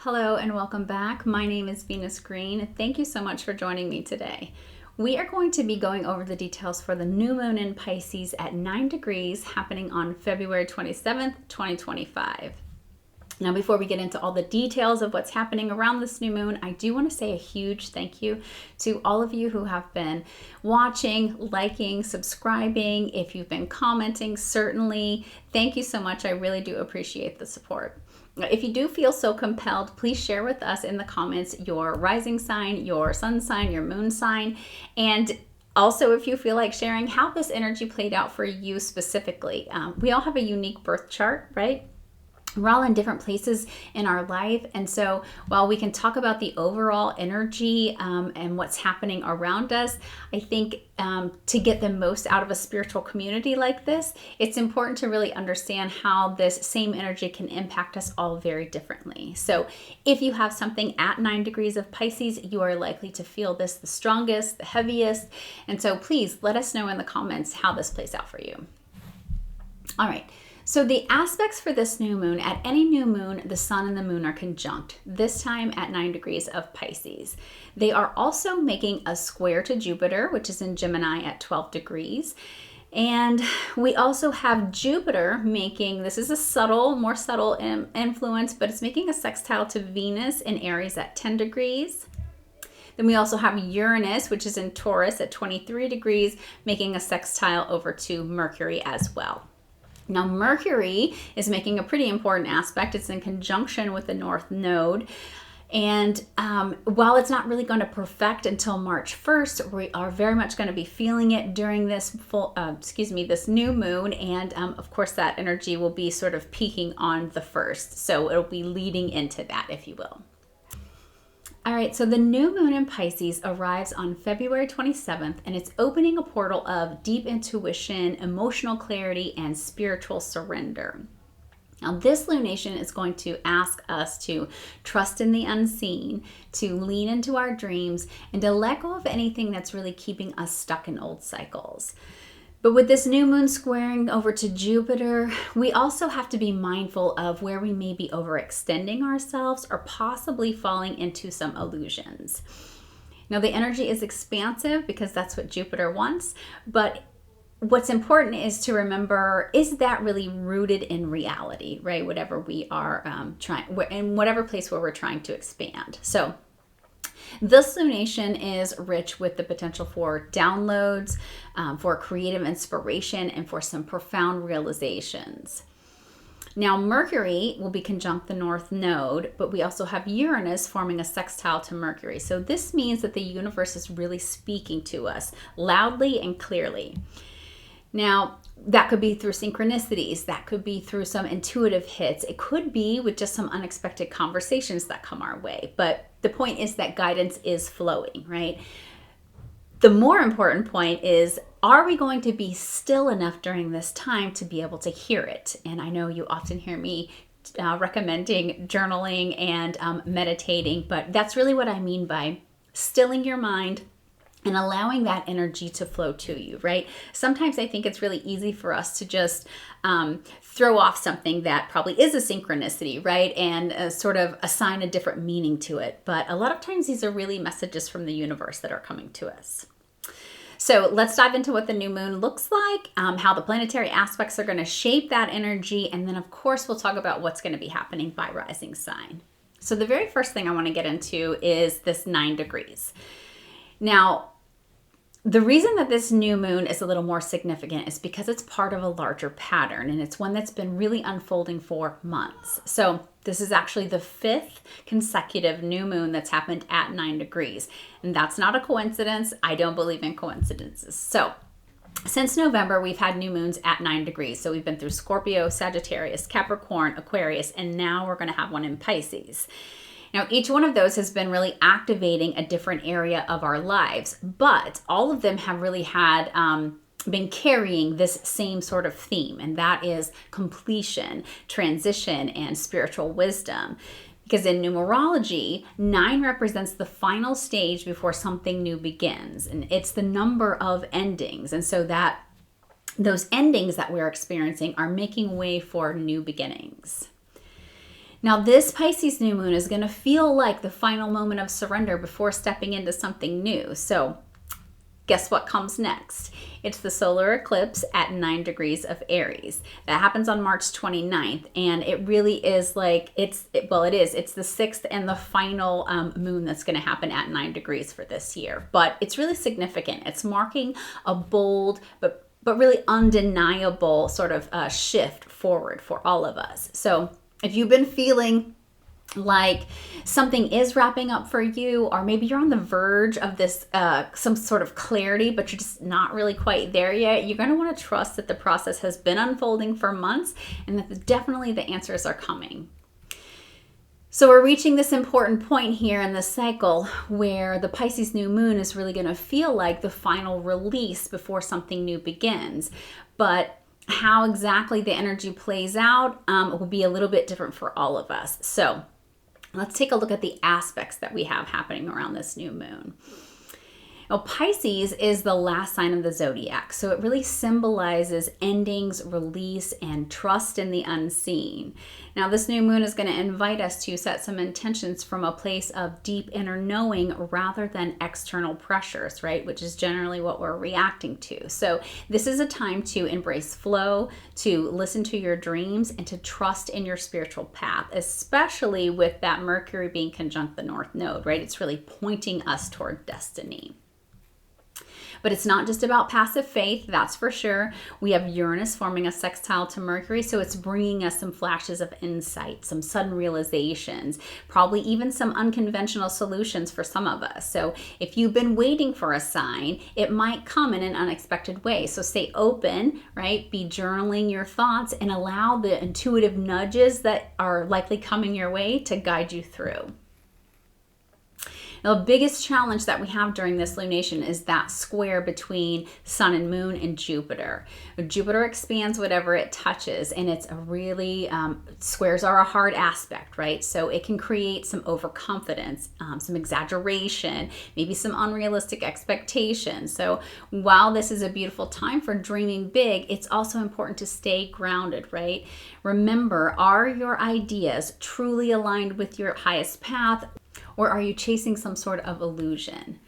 Hello and welcome back. My name is Venus Green. Thank you so much for joining me today. We are going to be going over the details for the new moon in Pisces at 9 degrees happening on February 27th, 2025. Now, before we get into all the details of what's happening around this new moon, I do want to say a huge thank you to all of you who have been watching, liking, subscribing. If you've been commenting, certainly, thank you so much. I really do appreciate the support. If you do feel so compelled, please share with us in the comments your rising sign, your sun sign, your moon sign, and also if you feel like sharing how this energy played out for you specifically. We all have a unique birth chart, right? We're all in different places in our life. And so while we can talk about the overall energy and what's happening around us, I think to get the most out of a spiritual community like this, it's important to really understand how this same energy can impact us all very differently. So if you have something at 9 degrees of Pisces, you are likely to feel this the strongest, the heaviest. And so please let us know in the comments how this plays out for you. All right. So the aspects for this new moon, at any new moon, the sun and the moon are conjunct, this time at 9 degrees of Pisces. They are also making a square to Jupiter, which is in Gemini at 12 degrees. And we also have Jupiter making, this is a subtle, more subtle influence, but it's making a sextile to Venus in Aries at 10 degrees. Then we also have Uranus, which is in Taurus at 23 degrees, making a sextile over to Mercury as well. Now, Mercury is making a pretty important aspect. It's in conjunction with the North Node. And while it's not really going to perfect until March 1st, we are very much going to be feeling it during this this new moon. And of course, that energy will be sort of peaking on the 1st. So it'll be leading into that, if you will. All right, so the new moon in Pisces arrives on February 27th, and it's opening a portal of deep intuition, emotional clarity, and spiritual surrender. Now, this lunation is going to ask us to trust in the unseen, to lean into our dreams, and to let go of anything that's really keeping us stuck in old cycles. But with this new moon squaring over to Jupiter, we also have to be mindful of where we may be overextending ourselves or possibly falling into some illusions. Now, the energy is expansive because that's what Jupiter wants, but what's important is to remember, is that really rooted in reality, right? Whatever we are in whatever place where we're trying to expand. So this lunation is rich with the potential for downloads, for creative inspiration, and for some profound realizations. Now, Mercury will be conjunct the North Node, but we also have Uranus forming a sextile to Mercury. So this means that the universe is really speaking to us loudly and clearly. Now, that could be through synchronicities, that could be through some intuitive hits, it could be with just some unexpected conversations that come our way. But the point is that guidance is flowing, right? The more important point is, are we going to be still enough during this time to be able to hear it? And I know you often hear me recommending journaling and meditating, but that's really what I mean by stilling your mind and allowing that energy to flow to you, right? Sometimes I think it's really easy for us to just throw off something that probably is a synchronicity, right? And sort of assign a different meaning to it. But a lot of times these are really messages from the universe that are coming to us. So let's dive into what the new moon looks like, how the planetary aspects are going to shape that energy, and then of course we'll talk about what's going to be happening by rising sign. So the very first thing I want to get into is this 9 degrees. Now, the reason that this new moon is a little more significant is because it's part of a larger pattern, and it's one that's been really unfolding for months. So this is actually the 5th consecutive new moon that's happened at 9 degrees. And that's not a coincidence. I don't believe in coincidences. So since November, we've had new moons at 9 degrees. So we've been through Scorpio, Sagittarius, Capricorn, Aquarius, and now we're going to have one in Pisces. Now, each one of those has been really activating a different area of our lives, but all of them have really had been carrying this same sort of theme, and that is completion, transition, and spiritual wisdom. Because in numerology, 9 represents the final stage before something new begins, and it's the number of endings, and so that those endings that we're experiencing are making way for new beginnings. Now, this Pisces new moon is going to feel like the final moment of surrender before stepping into something new. So guess what comes next? It's the solar eclipse at 9 degrees of Aries. That happens on March 29th. And it really is like, it's the 6th and the final moon that's going to happen at 9 degrees for this year. But it's really significant. It's marking a bold, but really undeniable sort of shift forward for all of us. So if you've been feeling like something is wrapping up for you, or maybe you're on the verge of this some sort of clarity, but you're just not really quite there yet, you're going to want to trust that the process has been unfolding for months and that definitely the answers are coming. So we're reaching this important point here in the cycle where the Pisces new moon is really going to feel like the final release before something new begins. But how exactly the energy plays out will be a little bit different for all of us. So let's take a look at the aspects that we have happening around this new moon. Now, Pisces is the last sign of the zodiac, so it really symbolizes endings, release, and trust in the unseen. Now, this new moon is going to invite us to set some intentions from a place of deep inner knowing rather than external pressures, right? Which is generally what we're reacting to. So this is a time to embrace flow, to listen to your dreams, and to trust in your spiritual path, especially with that Mercury being conjunct the North Node, right? It's really pointing us toward destiny. But it's not just about passive faith, that's for sure. We have Uranus forming a sextile to Mercury, so it's bringing us some flashes of insight, some sudden realizations, probably even some unconventional solutions for some of us. So if you've been waiting for a sign, it might come in an unexpected way. So stay open, right? Be journaling your thoughts and allow the intuitive nudges that are likely coming your way to guide you through. Now, the biggest challenge that we have during this lunation is that square between Sun and Moon and Jupiter. Jupiter expands whatever it touches, and it's a really, squares are a hard aspect, right? So it can create some overconfidence, some exaggeration, maybe some unrealistic expectations. So while this is a beautiful time for dreaming big, it's also important to stay grounded, right? Remember, are your ideas truly aligned with your highest path? Or are you chasing some sort of illusion?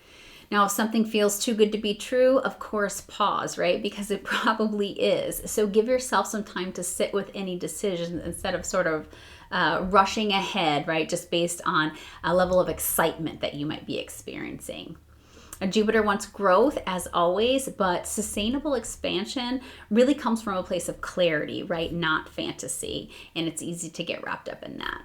Now, if something feels too good to be true, of course, pause, right? Because it probably is. So give yourself some time to sit with any decisions instead of sort of rushing ahead, right? Just based on a level of excitement that you might be experiencing. Jupiter wants growth, as always, but sustainable expansion really comes from a place of clarity, right? Not fantasy. And it's easy to get wrapped up in that.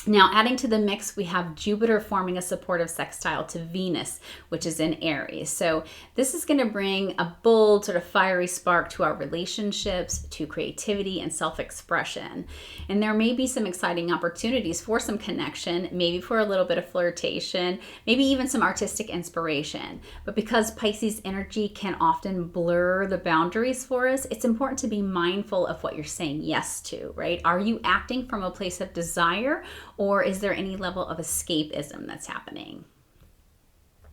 Now, adding to the mix, we have Jupiter forming a supportive sextile to Venus, which is in Aries. So this is going to bring a bold, sort of fiery spark to our relationships, to creativity and self-expression. And there may be some exciting opportunities for some connection, maybe for a little bit of flirtation, maybe even some artistic inspiration. But because Pisces energy can often blur the boundaries for us, it's important to be mindful of what you're saying yes to, right? Are you acting from a place of desire, or is there any level of escapism that's happening?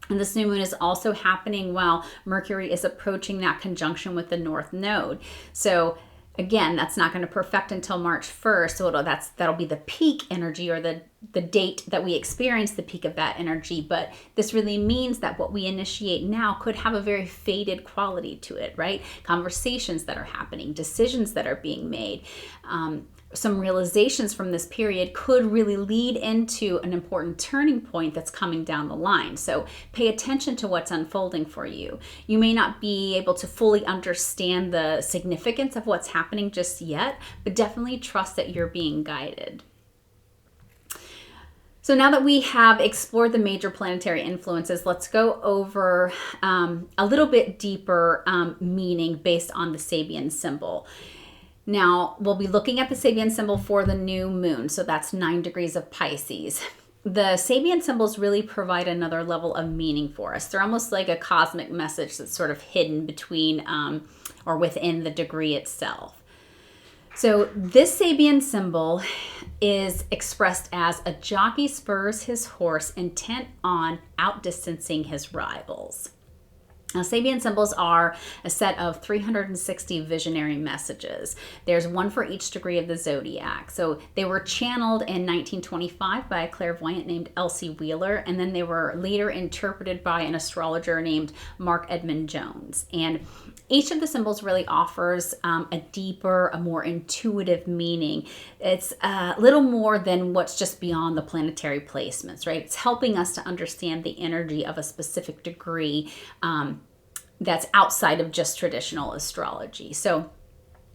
And this new moon is also happening while Mercury is approaching that conjunction with the North Node. So again, that's not going to perfect until March 1st. So that'll be the peak energy, or the date that we experience the peak of that energy. But this really means that what we initiate now could have a very faded quality to it, right? Conversations that are happening, decisions that are being made, some realizations from this period could really lead into an important turning point that's coming down the line. So pay attention to what's unfolding for you. You may not be able to fully understand the significance of what's happening just yet, but definitely trust that you're being guided. So now that we have explored the major planetary influences, let's go over a little bit deeper meaning based on the Sabian symbol. Now, we'll be looking at the Sabian symbol for the new moon, so that's 9 degrees of Pisces. The Sabian symbols really provide another level of meaning for us. They're almost like a cosmic message that's sort of hidden between or within the degree itself. So this Sabian symbol is expressed as a jockey spurs his horse intent on outdistancing his rivals. Now, Sabian symbols are a set of 360 visionary messages. There's one for each degree of the zodiac. So they were channeled in 1925 by a clairvoyant named Elsie Wheeler, and then they were later interpreted by an astrologer named Mark Edmund Jones. And each of the symbols really offers a deeper, a more intuitive meaning. It's a little more than what's just beyond the planetary placements, right? It's helping us to understand the energy of a specific degree that's outside of just traditional astrology. So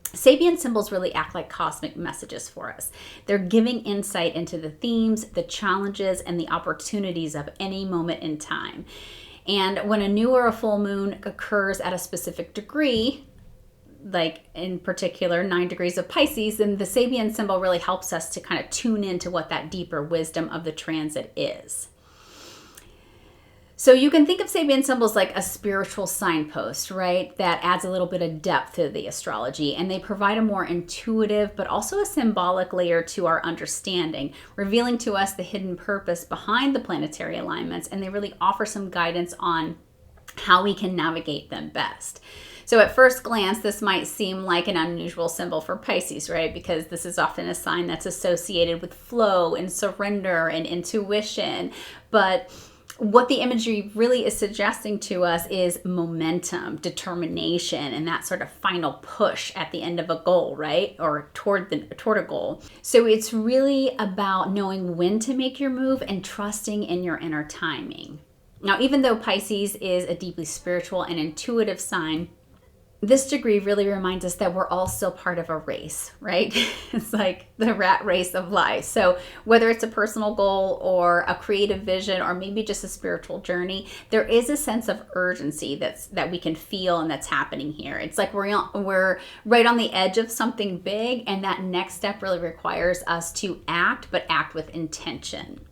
Sabian symbols really act like cosmic messages for us. They're giving insight into the themes, the challenges, and the opportunities of any moment in time. And when a new or a full moon occurs at a specific degree, like in particular 9 degrees of Pisces, then the Sabian symbol really helps us to kind of tune into what that deeper wisdom of the transit is. So you can think of Sabian symbols like a spiritual signpost, right? That adds a little bit of depth to the astrology, and they provide a more intuitive but also a symbolic layer to our understanding, revealing to us the hidden purpose behind the planetary alignments, and they really offer some guidance on how we can navigate them best. So at first glance, this might seem like an unusual symbol for Pisces, right? Because this is often a sign that's associated with flow and surrender and intuition, but what the imagery really is suggesting to us is momentum, determination, and that sort of final push at the end of a goal, right? Or toward a goal. So it's really about knowing when to make your move and trusting in your inner timing. Now, even though Pisces is a deeply spiritual and intuitive sign, this degree really reminds us that we're all still part of a race, right? It's like the rat race of life. So whether it's a personal goal or a creative vision or maybe just a spiritual journey, there is a sense of urgency that we can feel and that's happening here. It's like we're right on the edge of something big, and that next step really requires us to act, but act with intention.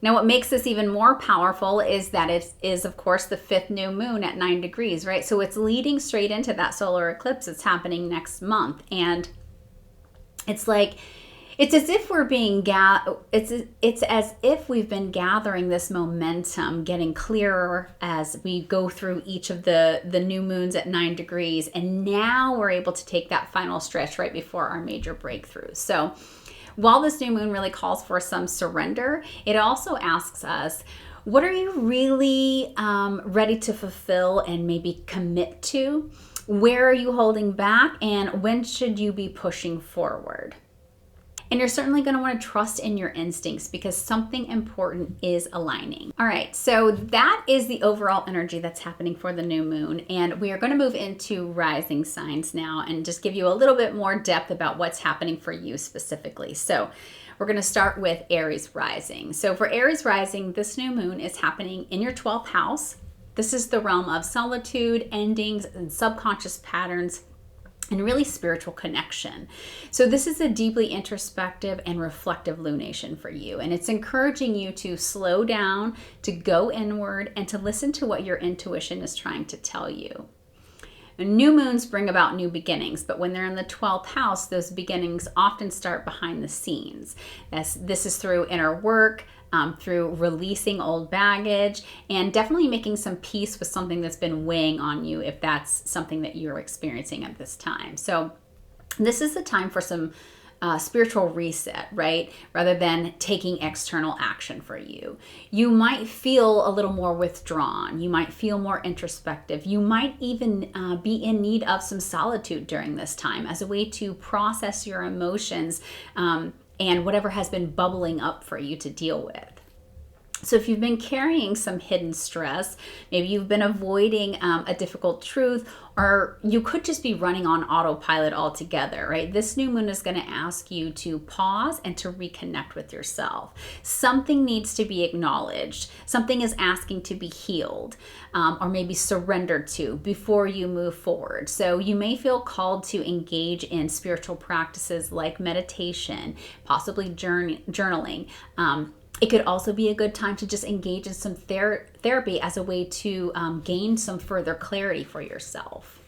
Now, what makes this even more powerful is that it is, of course, the 5th new moon at 9 degrees, right? So it's leading straight into that solar eclipse that's happening next month. And it's like, it's as if we're being, it's as if we've been gathering this momentum, getting clearer as we go through each of the new moons at 9 degrees. And now we're able to take that final stretch right before our major breakthrough. So while this new moon really calls for some surrender, it also asks us, what are you really ready to fulfill and maybe commit to? Where are you holding back? And when should you be pushing forward? And you're certainly going to want to trust in your instincts because something important is aligning. All right, so that is the overall energy that's happening for the new moon. And we are going to move into rising signs now and just give you a little bit more depth about what's happening for you specifically. So we're going to start with Aries rising. So for Aries rising, this new moon is happening in your 12th house. This is the realm of solitude, endings, and subconscious patterns, and really spiritual connection. So this is a deeply introspective and reflective lunation for you. And it's encouraging you to slow down, to go inward, and to listen to what your intuition is trying to tell you. And new moons bring about new beginnings, but when they're in the 12th house, those beginnings often start behind the scenes. This is through inner work, through releasing old baggage, and definitely making some peace with something that's been weighing on you if that's something that you're experiencing at this time. So this is the time for some spiritual reset, right? Rather than taking external action for you. You might feel a little more withdrawn. You might feel more introspective. You might even be in need of some solitude during this time as a way to process your emotions and whatever has been bubbling up for you to deal with. So if you've been carrying some hidden stress, maybe you've been avoiding a difficult truth, or you could just be running on autopilot altogether, right? This new moon is going to ask you to pause and to reconnect with yourself. Something needs to be acknowledged. Something is asking to be healed or maybe surrendered to before you move forward. So you may feel called to engage in spiritual practices like meditation, possibly journaling. It could also be a good time to just engage in some therapy as a way to gain some further clarity for yourself.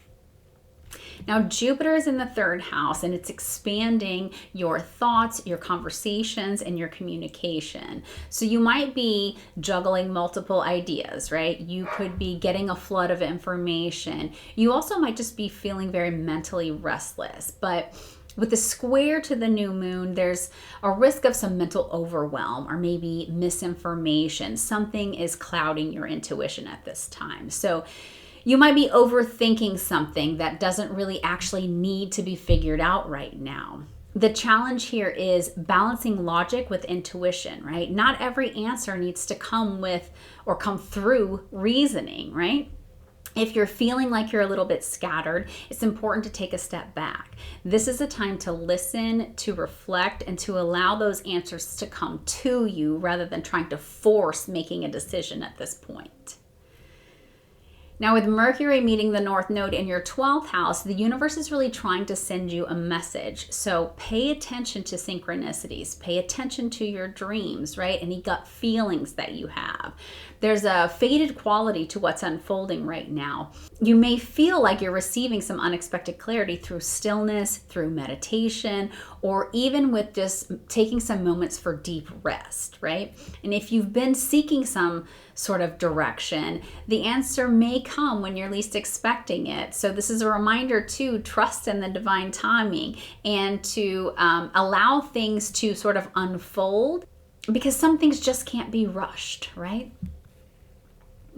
Now, Jupiter is in the third house and it's expanding your thoughts, your conversations, and your communication. So you might be juggling multiple ideas, right? You could be getting a flood of information. You also might just be feeling very mentally restless. But with the square to the new moon, there's a risk of some mental overwhelm or maybe misinformation. Something is clouding your intuition at this time. So you might be overthinking something that doesn't really actually need to be figured out right now. The challenge here is balancing logic with intuition, right? Not every answer needs to come with or come through reasoning, right? If you're feeling like you're a little bit scattered, it's important to take a step back. This is a time to listen, to reflect, and to allow those answers to come to you rather than trying to force making a decision at this point. Now, with Mercury meeting the North Node in your 12th house, the universe is really trying to send you a message. So pay attention to synchronicities, pay attention to your dreams, right? Any gut feelings that you have. There's a faded quality to what's unfolding right now. You may feel like you're receiving some unexpected clarity through stillness, through meditation, or even with just taking some moments for deep rest, right? And if you've been seeking some sort of direction, the answer may come when you're least expecting it. So this is a reminder to trust in the divine timing and to allow things to sort of unfold, because some things just can't be rushed, right?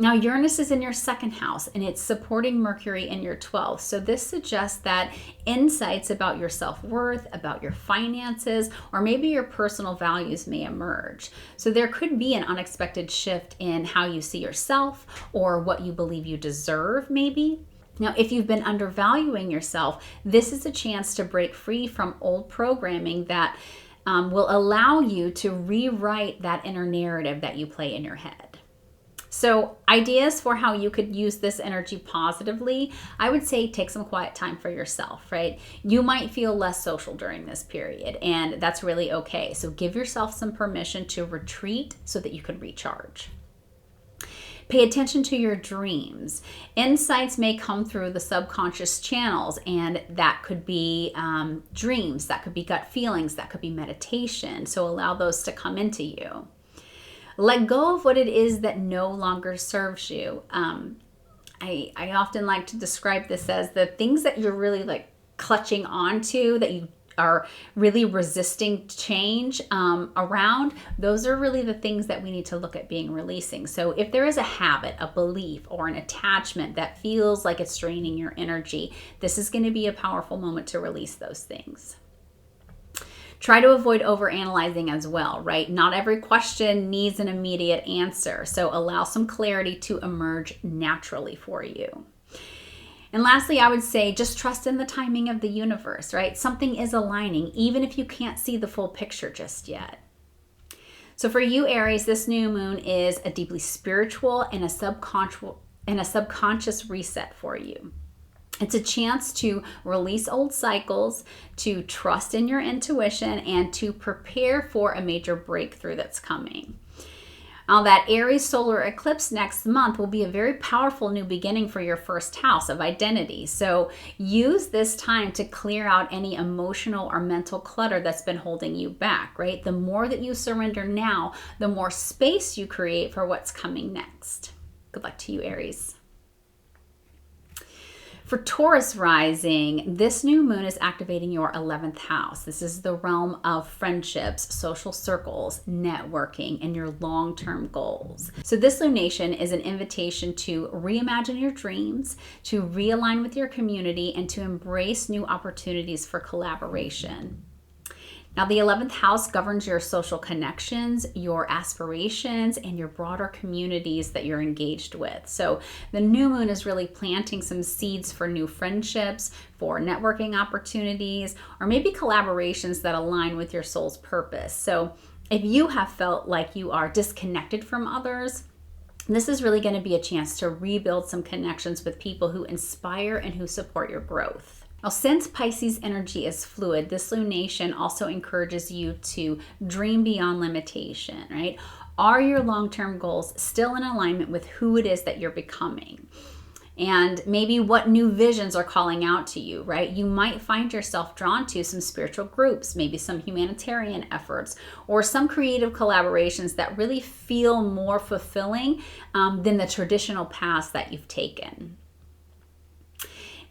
Now, Uranus is in your second house and it's supporting Mercury in your 12th. So this suggests that insights about your self-worth, about your finances, or maybe your personal values may emerge. So there could be an unexpected shift in how you see yourself or what you believe you deserve, maybe. Now, if you've been undervaluing yourself, this is a chance to break free from old programming that will allow you to rewrite that inner narrative that you play in your head. So ideas for how you could use this energy positively, I would say take some quiet time for yourself, right? You might feel less social during this period, and that's really okay. So give yourself some permission to retreat so that you can recharge. Pay attention to your dreams. Insights may come through the subconscious channels, and that could be dreams, that could be gut feelings, that could be meditation. So allow those to come into you. Let go of what it is that no longer serves you. I often like to describe this as the things that you're really like clutching onto, that you are really resisting change around. Those are really the things that we need to look at being releasing. So if there is a habit, a belief, or an attachment that feels like it's draining your energy, this is going to be a powerful moment to release those things. Try to avoid overanalyzing as well, right? Not every question needs an immediate answer, so allow some clarity to emerge naturally for you. And lastly, I would say just trust in the timing of the universe, right? Something is aligning, even if you can't see the full picture just yet. So for you, Aries, this new moon is a deeply spiritual and a subconscious reset for you. It's a chance to release old cycles, to trust in your intuition, and to prepare for a major breakthrough that's coming. Now, that Aries solar eclipse next month will be a very powerful new beginning for your first house of identity. So use this time to clear out any emotional or mental clutter that's been holding you back, right? The more that you surrender now, the more space you create for what's coming next. Good luck to you, Aries. For Taurus rising, this new moon is activating your 11th house. This is the realm of friendships, social circles, networking, and your long-term goals. So this lunation is an invitation to reimagine your dreams, to realign with your community, and to embrace new opportunities for collaboration. Now, the 11th house governs your social connections, your aspirations, and your broader communities that you're engaged with. So the new moon is really planting some seeds for new friendships, for networking opportunities, or maybe collaborations that align with your soul's purpose. So if you have felt like you are disconnected from others, this is really going to be a chance to rebuild some connections with people who inspire and who support your growth. Now, since Pisces energy is fluid, this lunation also encourages you to dream beyond limitation, right? Are your long-term goals still in alignment with who it is that you're becoming? and maybe what new visions are calling out to you, right? You might find yourself drawn to some spiritual groups, maybe some humanitarian efforts, or some creative collaborations that really feel more fulfilling than the traditional paths that you've taken.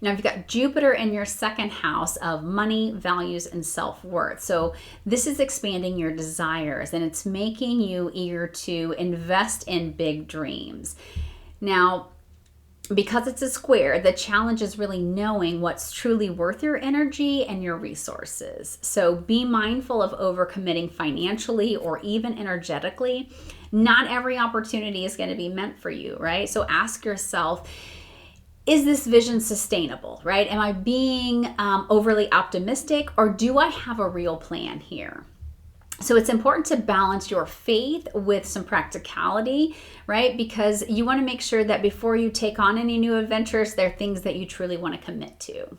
Now, you've got Jupiter in your second house of money, values, and self-worth. So this is expanding your desires, and it's making you eager to invest in big dreams. Now, because it's a square, the challenge is really knowing what's truly worth your energy and your resources. So be mindful of overcommitting financially or even energetically. Not every opportunity is going to be meant for you, right? So ask yourself, is this vision sustainable, right? Am I being overly optimistic, or do I have a real plan here? So it's important to balance your faith with some practicality, right? Because you want to make sure that before you take on any new adventures, they're things that you truly want to commit to.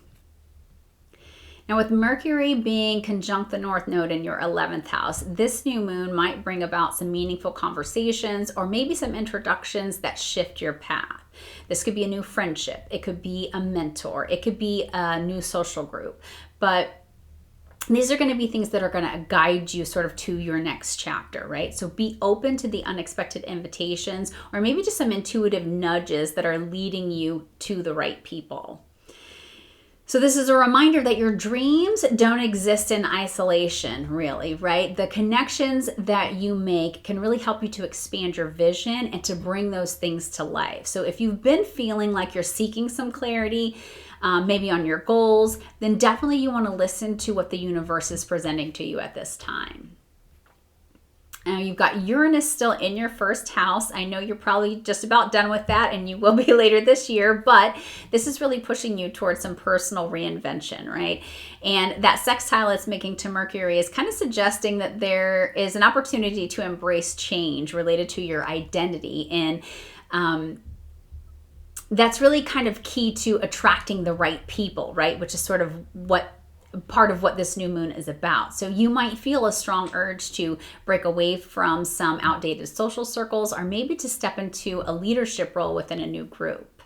Now, with Mercury being conjunct the North Node in your 11th house, this new moon might bring about some meaningful conversations or maybe some introductions that shift your path. This could be a new friendship. It could be a mentor. It could be a new social group. But these are going to be things that are going to guide you sort of to your next chapter, right? So be open to the unexpected invitations or maybe just some intuitive nudges that are leading you to the right people. So this is a reminder that your dreams don't exist in isolation, really, right? The connections that you make can really help you to expand your vision and to bring those things to life. So if you've been feeling like you're seeking some clarity, maybe on your goals, then definitely you want to listen to what the universe is presenting to you at this time. Now, you've got Uranus still in your first house. I know you're probably just about done with that, and you will be later this year, but this is really pushing you towards some personal reinvention, right? And that sextile it's making to Mercury is kind of suggesting that there is an opportunity to embrace change related to your identity. And that's really kind of key to attracting the right people, right? Which is sort of part of what this new moon is about. So you might feel a strong urge to break away from some outdated social circles or maybe to step into a leadership role within a new group.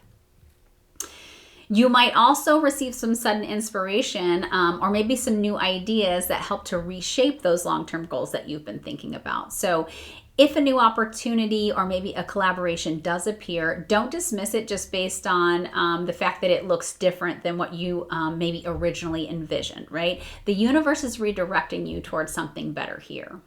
You might also receive some sudden inspiration or maybe some new ideas that help to reshape those long-term goals that you've been thinking about. So if a new opportunity or maybe a collaboration does appear, don't dismiss it just based on the fact that it looks different than what you maybe originally envisioned, right? The universe is redirecting you towards something better here.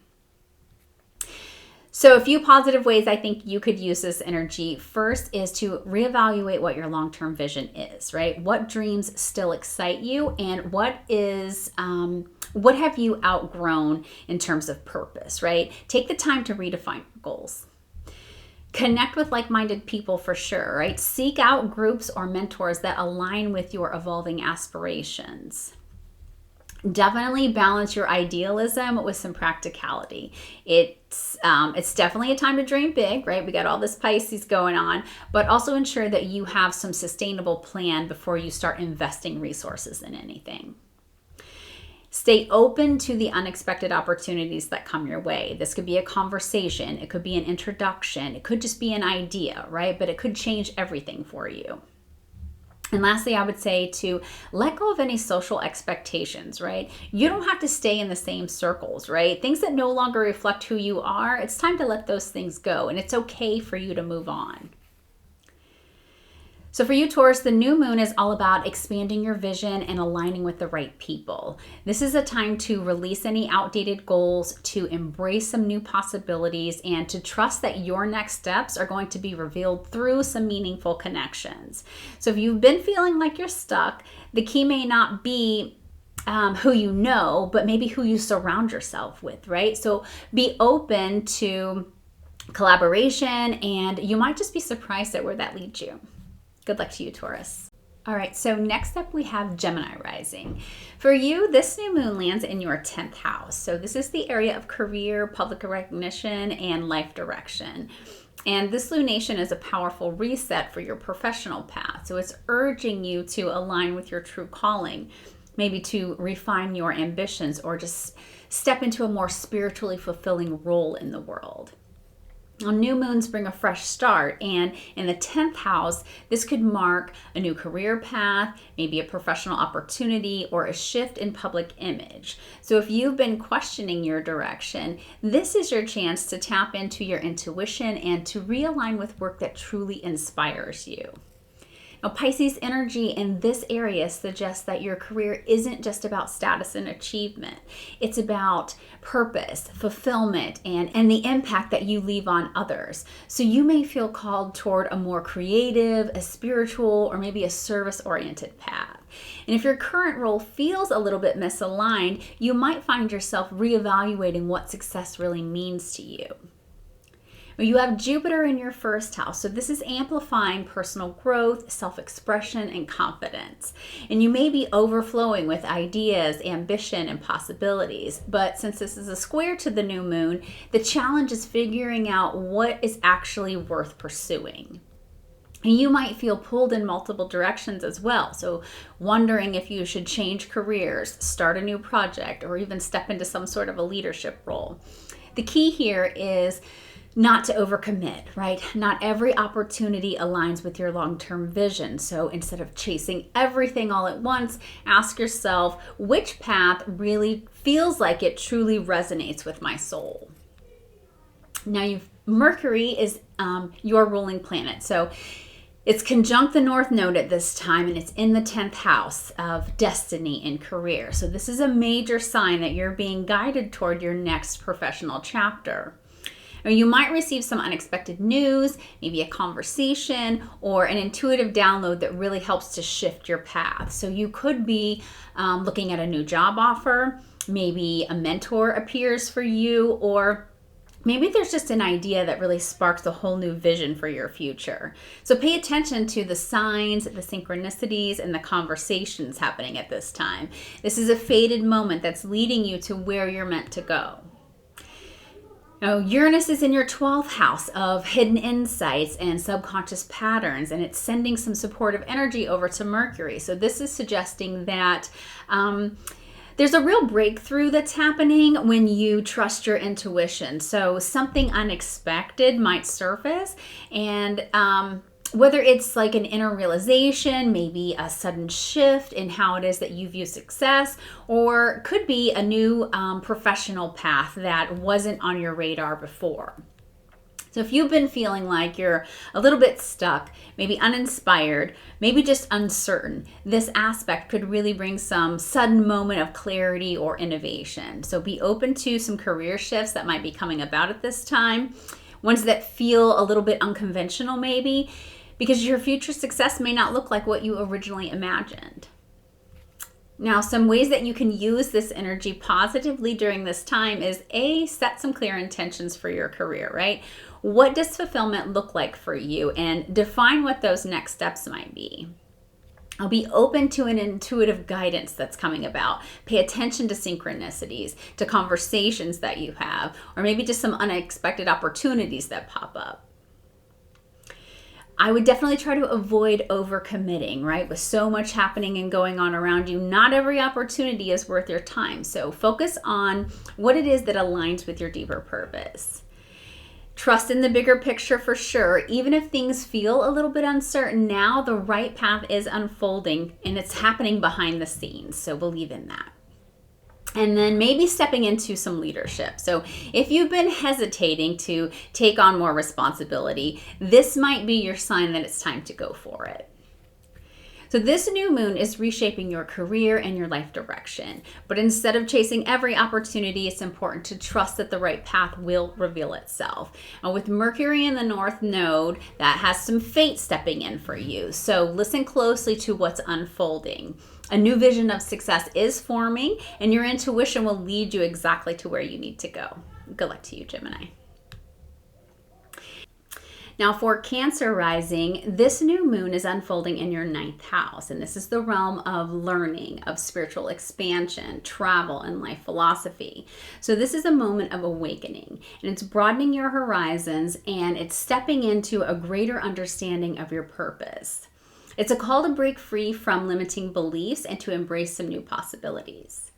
So a few positive ways I think you could use this energy. First is to reevaluate what your long-term vision is, right? What dreams still excite you, and what have you outgrown in terms of purpose, right? Take the time to redefine your goals. Connect with like-minded people for sure, right? Seek out groups or mentors that align with your evolving aspirations. Definitely balance your idealism with some practicality. It's definitely a time to dream big, right? We got all this Pisces going on, but also ensure that you have some sustainable plan before you start investing resources in anything. Stay open to the unexpected opportunities that come your way. This could be a conversation, it could be an introduction, it could just be an idea, right? But it could change everything for you. And lastly, I would say to let go of any social expectations, right? You don't have to stay in the same circles, right? Things that no longer reflect who you are, it's time to let those things go, and it's okay for you to move on. So for you, Taurus, the new moon is all about expanding your vision and aligning with the right people. This is a time to release any outdated goals, to embrace some new possibilities, and to trust that your next steps are going to be revealed through some meaningful connections. So if you've been feeling like you're stuck, the key may not be who you know, but maybe who you surround yourself with, right? So be open to collaboration, and you might just be surprised at where that leads you. Good luck to you, Taurus. All right, so next up we have Gemini rising. For you, this new moon lands in your 10th house. So this is the area of career, public recognition, and life direction. And this lunation is a powerful reset for your professional path. So it's urging you to align with your true calling, maybe to refine your ambitions or just step into a more spiritually fulfilling role in the world. Well, new moons bring a fresh start, and in the 10th house, this could mark a new career path, maybe a professional opportunity, or a shift in public image. So if you've been questioning your direction, this is your chance to tap into your intuition and to realign with work that truly inspires you. Now, Pisces energy in this area suggests that your career isn't just about status and achievement. It's about purpose, fulfillment, and the impact that you leave on others. So you may feel called toward a more creative, a spiritual, or maybe a service-oriented path. And if your current role feels a little bit misaligned, you might find yourself reevaluating what success really means to you. You have Jupiter in your first house, so this is amplifying personal growth, self-expression, and confidence. And you may be overflowing with ideas, ambition, and possibilities. But since this is a square to the new moon, the challenge is figuring out what is actually worth pursuing. And you might feel pulled in multiple directions as well. So wondering if you should change careers, start a new project, or even step into some sort of a leadership role. The key here is not to overcommit, right? Not every opportunity aligns with your long-term vision. So instead of chasing everything all at once, ask yourself which path really feels like it truly resonates with my soul. Now, Mercury is your ruling planet. So it's conjunct the North Node at this time, and it's in the 10th house of destiny and career. So this is a major sign that you're being guided toward your next professional chapter. Or you might receive some unexpected news, maybe a conversation, or an intuitive download that really helps to shift your path. So you could be looking at a new job offer, maybe a mentor appears for you, or maybe there's just an idea that really sparks a whole new vision for your future. So pay attention to the signs, the synchronicities, and the conversations happening at this time. This is a fated moment that's leading you to where you're meant to go. Now, Uranus is in your 12th house of hidden insights and subconscious patterns, and it's sending some supportive energy over to Mercury. So this is suggesting that there's a real breakthrough that's happening when you trust your intuition. So something unexpected might surface, and whether it's like an inner realization, maybe a sudden shift in how it is that you view success, or could be a new professional path that wasn't on your radar before. So if you've been feeling like you're a little bit stuck, maybe uninspired, maybe just uncertain, this aspect could really bring some sudden moment of clarity or innovation. So be open to some career shifts that might be coming about at this time, ones that feel a little bit unconventional maybe, because your future success may not look like what you originally imagined. Now, some ways that you can use this energy positively during this time is set some clear intentions for your career, right? What does fulfillment look like for you? And define what those next steps might be. I'll be open to an intuitive guidance that's coming about. Pay attention to synchronicities, to conversations that you have, or maybe just some unexpected opportunities that pop up. I would definitely try to avoid overcommitting, right? With so much happening and going on around you, not every opportunity is worth your time. So focus on what it is that aligns with your deeper purpose. Trust in the bigger picture for sure. Even if things feel a little bit uncertain now, the right path is unfolding and it's happening behind the scenes. So believe in that. And then maybe stepping into some leadership. So if you've been hesitating to take on more responsibility, this might be your sign that it's time to go for it. So this new moon is reshaping your career and your life direction. But instead of chasing every opportunity, it's important to trust that the right path will reveal itself. And with Mercury in the North Node, that has some fate stepping in for you. So listen closely to what's unfolding. A new vision of success is forming, and your intuition will lead you exactly to where you need to go. Good luck to you, Gemini. Now for Cancer rising, this new moon is unfolding in your 9th house, and this is the realm of learning, of spiritual expansion, travel, and life philosophy. So this is a moment of awakening, and it's broadening your horizons, and it's stepping into a greater understanding of your purpose. It's a call to break free from limiting beliefs and to embrace some new possibilities.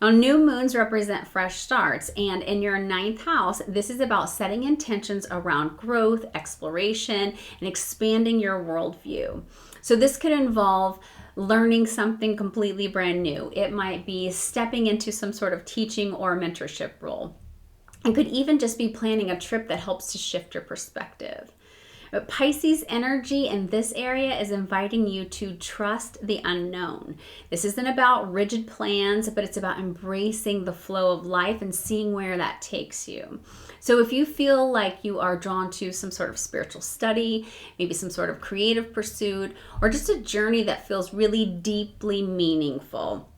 Now, new moons represent fresh starts, and in your 9th house, this is about setting intentions around growth, exploration, and expanding your worldview. So this could involve learning something completely brand new. It might be stepping into some sort of teaching or mentorship role. It could even just be planning a trip that helps to shift your perspective. But Pisces energy in this area is inviting you to trust the unknown. This isn't about rigid plans, but it's about embracing the flow of life and seeing where that takes you. So if you feel like you are drawn to some sort of spiritual study, maybe some sort of creative pursuit, or just a journey that feels really deeply meaningful,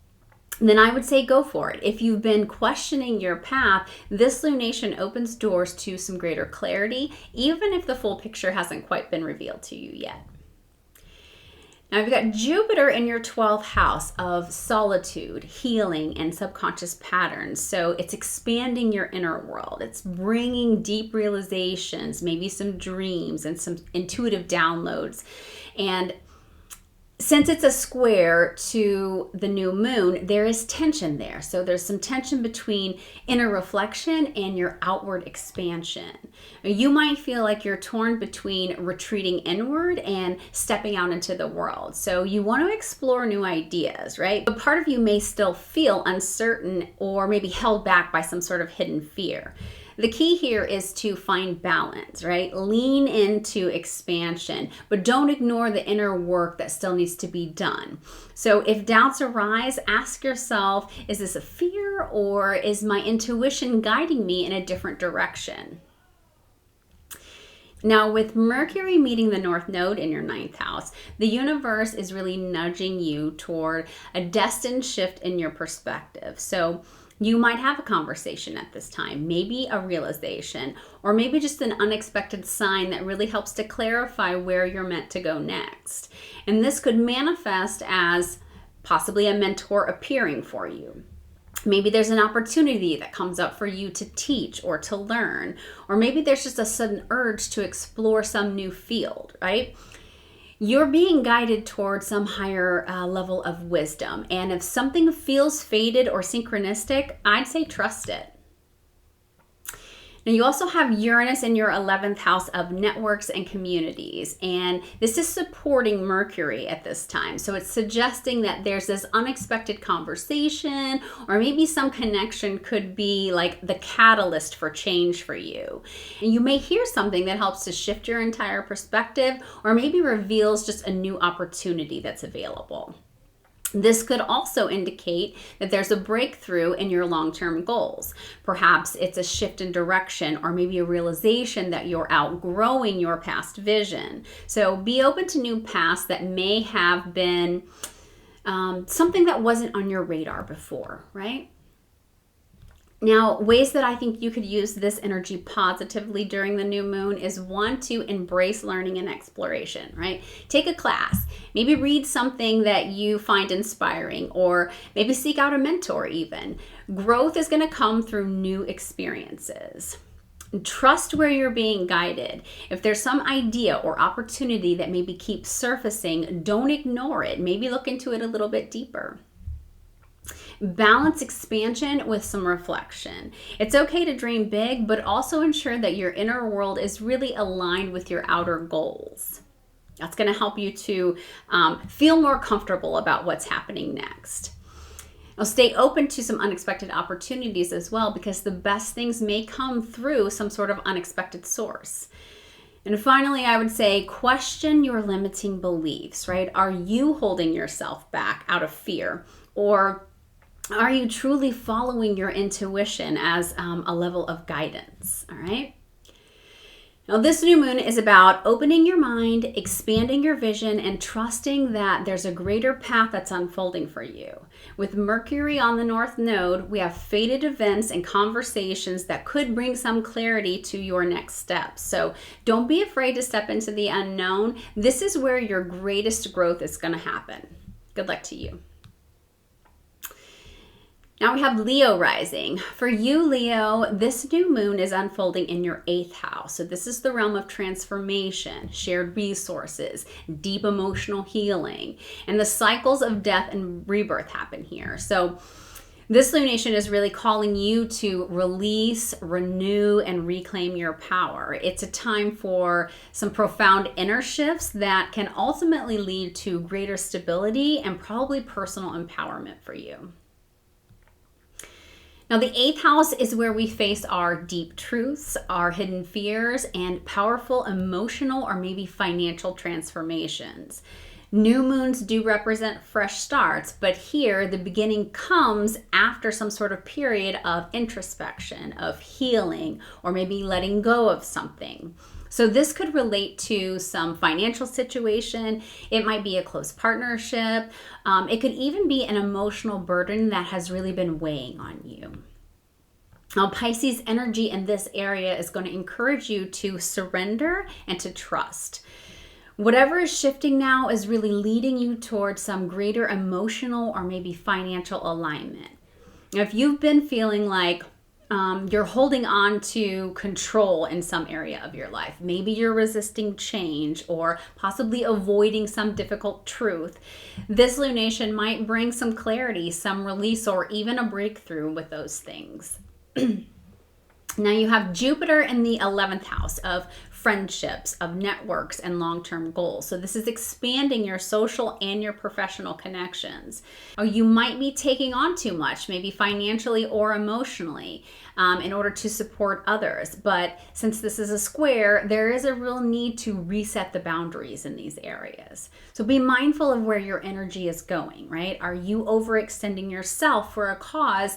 then I would say go for it. If you've been questioning your path, this lunation opens doors to some greater clarity, even if the full picture hasn't quite been revealed to you yet. Now, you've got Jupiter in your 12th house of solitude, healing, and subconscious patterns. So it's expanding your inner world. It's bringing deep realizations, maybe some dreams and some intuitive downloads. And since it's a square to the new moon, there is tension there. So there's some tension between inner reflection and your outward expansion. You might feel like you're torn between retreating inward and stepping out into the world. So you want to explore new ideas, right? But part of you may still feel uncertain or maybe held back by some sort of hidden fear. The key here is to find balance, right? Lean into expansion, but don't ignore the inner work that still needs to be done. So if doubts arise, ask yourself, is this a fear or is my intuition guiding me in a different direction? Now, with Mercury meeting the North Node in your 9th house, the universe is really nudging you toward a destined shift in your perspective. So you might have a conversation at this time, maybe a realization, or maybe just an unexpected sign that really helps to clarify where you're meant to go next. And this could manifest as possibly a mentor appearing for you. Maybe there's an opportunity that comes up for you to teach or to learn, or maybe there's just a sudden urge to explore some new field, right? You're being guided towards some higher level of wisdom. And if something feels fated or synchronistic, I'd say trust it. Now, you also have Uranus in your 11th house of networks and communities, and this is supporting Mercury at this time. So it's suggesting that there's this unexpected conversation, or maybe some connection could be like the catalyst for change for you. And you may hear something that helps to shift your entire perspective, or maybe reveals just a new opportunity that's available. This could also indicate that there's a breakthrough in your long-term goals. Perhaps it's a shift in direction, or maybe a realization that you're outgrowing your past vision. So be open to new paths that may have been something that wasn't on your radar before, right? Now, ways that I think you could use this energy positively during the new moon is one, to embrace learning and exploration, right? Take a class, maybe read something that you find inspiring, or maybe seek out a mentor even. Growth is going to come through new experiences. Trust where you're being guided. If there's some idea or opportunity that maybe keeps surfacing, don't ignore it. Maybe look into it a little bit deeper. Balance expansion with some reflection. It's okay to dream big, but also ensure that your inner world is really aligned with your outer goals. That's going to help you to feel more comfortable about what's happening next. Now, stay open to some unexpected opportunities as well, because the best things may come through some sort of unexpected source. And finally, I would say question your limiting beliefs, right? Are you holding yourself back out of fear, or are you truly following your intuition as a level of guidance? All right. Now, this new moon is about opening your mind, expanding your vision, and trusting that there's a greater path that's unfolding for you. With Mercury on the North Node, we have fated events and conversations that could bring some clarity to your next steps. So don't be afraid to step into the unknown. This is where your greatest growth is going to happen. Good luck to you. Now we have Leo rising. For you, Leo, this new moon is unfolding in your 8th house. So this is the realm of transformation, shared resources, deep emotional healing, and the cycles of death and rebirth happen here. So This lunation is really calling you to release, renew, and reclaim your power. It's a time for some profound inner shifts that can ultimately lead to greater stability and probably personal empowerment for you. Now, the 8th house is where we face our deep truths, our hidden fears, and powerful emotional or maybe financial transformations. New moons do represent fresh starts, but here the beginning comes after some sort of period of introspection, of healing, or maybe letting go of something. So this could relate to some financial situation. It might be a close partnership. It could even be an emotional burden that has really been weighing on you. Now, Pisces energy in this area is going to encourage you to surrender and to trust. Whatever is shifting now is really leading you towards some greater emotional or maybe financial alignment. Now, if you've been feeling like you're holding on to control in some area of your life, maybe you're resisting change or possibly avoiding some difficult truth, this lunation might bring some clarity, some release, or even a breakthrough with those things. Now you have Jupiter in the 11th house of friendships, of networks, and long-term goals. So this is expanding your social and your professional connections. Or you might be taking on too much, maybe financially or emotionally, in order to support others. But since this is a square, there is a real need to reset the boundaries in these areas. So be mindful of where your energy is going, right? Are you overextending yourself for a cause,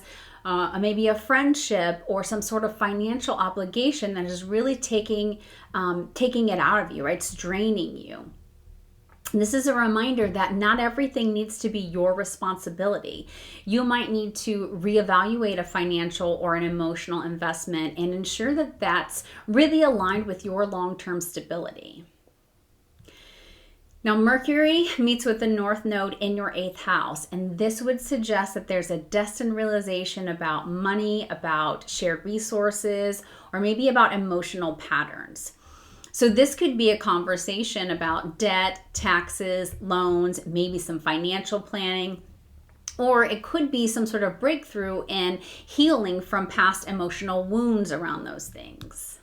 maybe a friendship or some sort of financial obligation that is really taking it out of you, right? It's draining you. And this is a reminder that not everything needs to be your responsibility. You might need to reevaluate a financial or an emotional investment and ensure that that's really aligned with your long-term stability. Now, Mercury meets with the North Node in your 8th house, and this would suggest that there's a destined realization about money, about shared resources, or maybe about emotional patterns. So this could be a conversation about debt, taxes, loans, maybe some financial planning, or it could be some sort of breakthrough in healing from past emotional wounds around those things.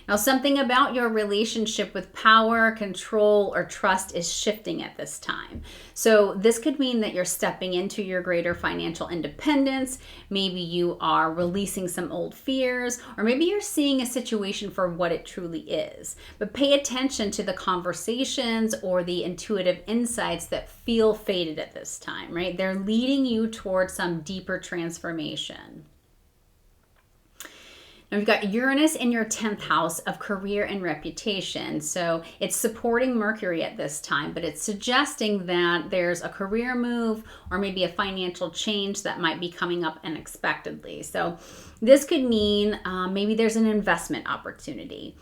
Now, something about your relationship with power, control, or trust is shifting at this time. So this could mean that you're stepping into your greater financial independence. Maybe you are releasing some old fears, or maybe you're seeing a situation for what it truly is. But pay attention to the conversations or the intuitive insights that feel faded at this time, right? They're leading you towards some deeper transformation. Now we've got Uranus in your 10th house of career and reputation. So it's supporting Mercury at this time, but it's suggesting that there's a career move or maybe a financial change that might be coming up unexpectedly. So this could mean maybe there's an investment opportunity.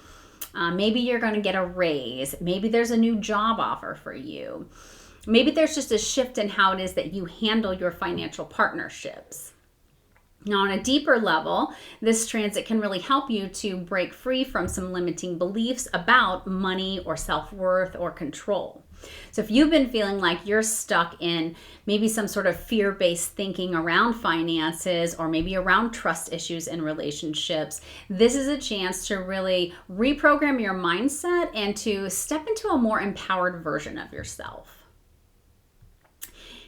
Maybe you're going to get a raise. Maybe there's a new job offer for you. Maybe there's just a shift in how it is that you handle your financial partnerships. Now, on a deeper level, this transit can really help you to break free from some limiting beliefs about money or self-worth or control. So if you've been feeling like you're stuck in maybe some sort of fear-based thinking around finances or maybe around trust issues in relationships, this is a chance to really reprogram your mindset and to step into a more empowered version of yourself.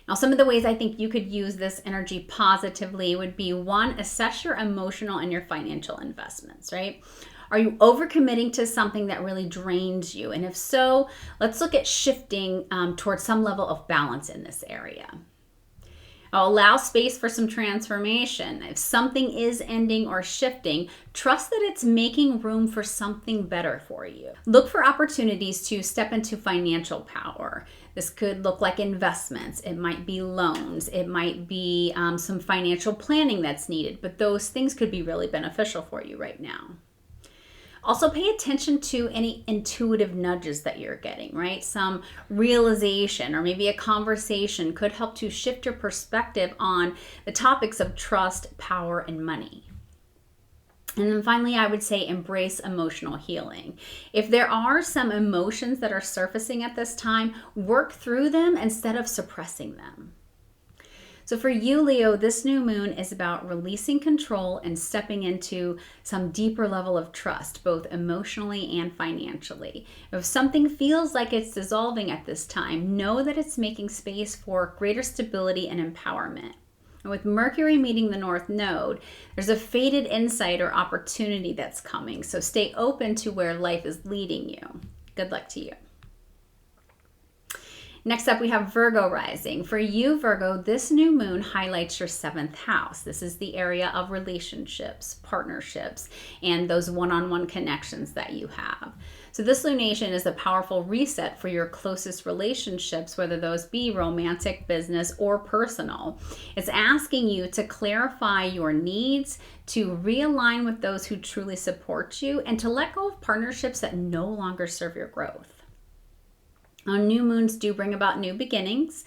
Now, some of the ways I think you could use this energy positively would be, one, assess your emotional and your financial investments, right? Are you overcommitting to something that really drains you? And if so, let's look at shifting towards some level of balance in this area. Allow space for some transformation. If something is ending or shifting, trust that it's making room for something better for you. Look for opportunities to step into financial power. This could look like investments. It might be loans. It might be some financial planning that's needed, but those things could be really beneficial for you right now. Also, pay attention to any intuitive nudges that you're getting, right? Some realization or maybe a conversation could help to shift your perspective on the topics of trust, power, and money. And then finally, I would say embrace emotional healing. If there are some emotions that are surfacing at this time, work through them instead of suppressing them. So for you, Leo, this new moon is about releasing control and stepping into some deeper level of trust, both emotionally and financially. If something feels like it's dissolving at this time, know that it's making space for greater stability and empowerment. And with Mercury meeting the North Node, there's a fated insight or opportunity that's coming. So stay open to where life is leading you. Good luck to you. Next up, we have Virgo rising. For you, Virgo, this new moon highlights your 7th house. This is the area of relationships, partnerships, and those one-on-one connections that you have. So this lunation is a powerful reset for your closest relationships, whether those be romantic, business, or personal. It's asking you to clarify your needs, to realign with those who truly support you, and to let go of partnerships that no longer serve your growth. New moons do bring about new beginnings.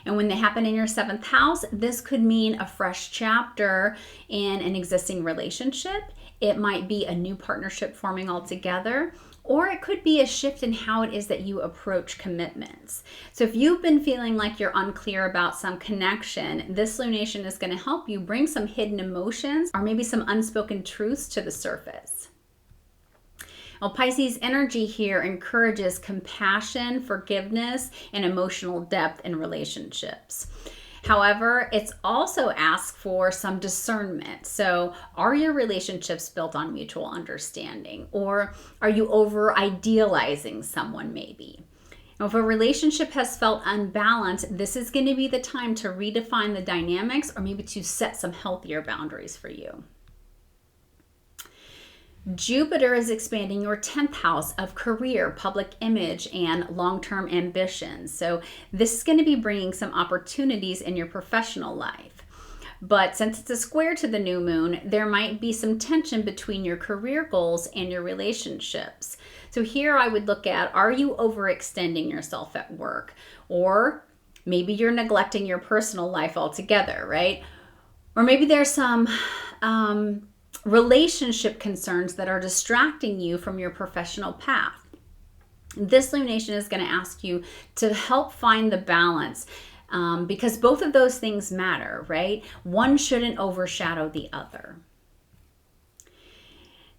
And when they happen in your 7th house, this could mean a fresh chapter in an existing relationship. It might be a new partnership forming altogether, or it could be a shift in how it is that you approach commitments. So if you've been feeling like you're unclear about some connection, this lunation is going to help you bring some hidden emotions or maybe some unspoken truths to the surface. Well, Pisces energy here encourages compassion, forgiveness, and emotional depth in relationships. However, it's also asked for some discernment. So are your relationships built on mutual understanding, or are you over idealizing someone maybe? Now, if a relationship has felt unbalanced, this is going to be the time to redefine the dynamics or maybe to set some healthier boundaries for you. Jupiter is expanding your 10th house of career, public image, and long-term ambitions. So this is going to be bringing some opportunities in your professional life. But since it's a square to the new moon, there might be some tension between your career goals and your relationships. So here I would look at, are you overextending yourself at work? Or maybe you're neglecting your personal life altogether, right? Or maybe there's some relationship concerns that are distracting you from your professional path. This lunation is going to ask you to help find the balance because both of those things matter, right? One shouldn't overshadow the other.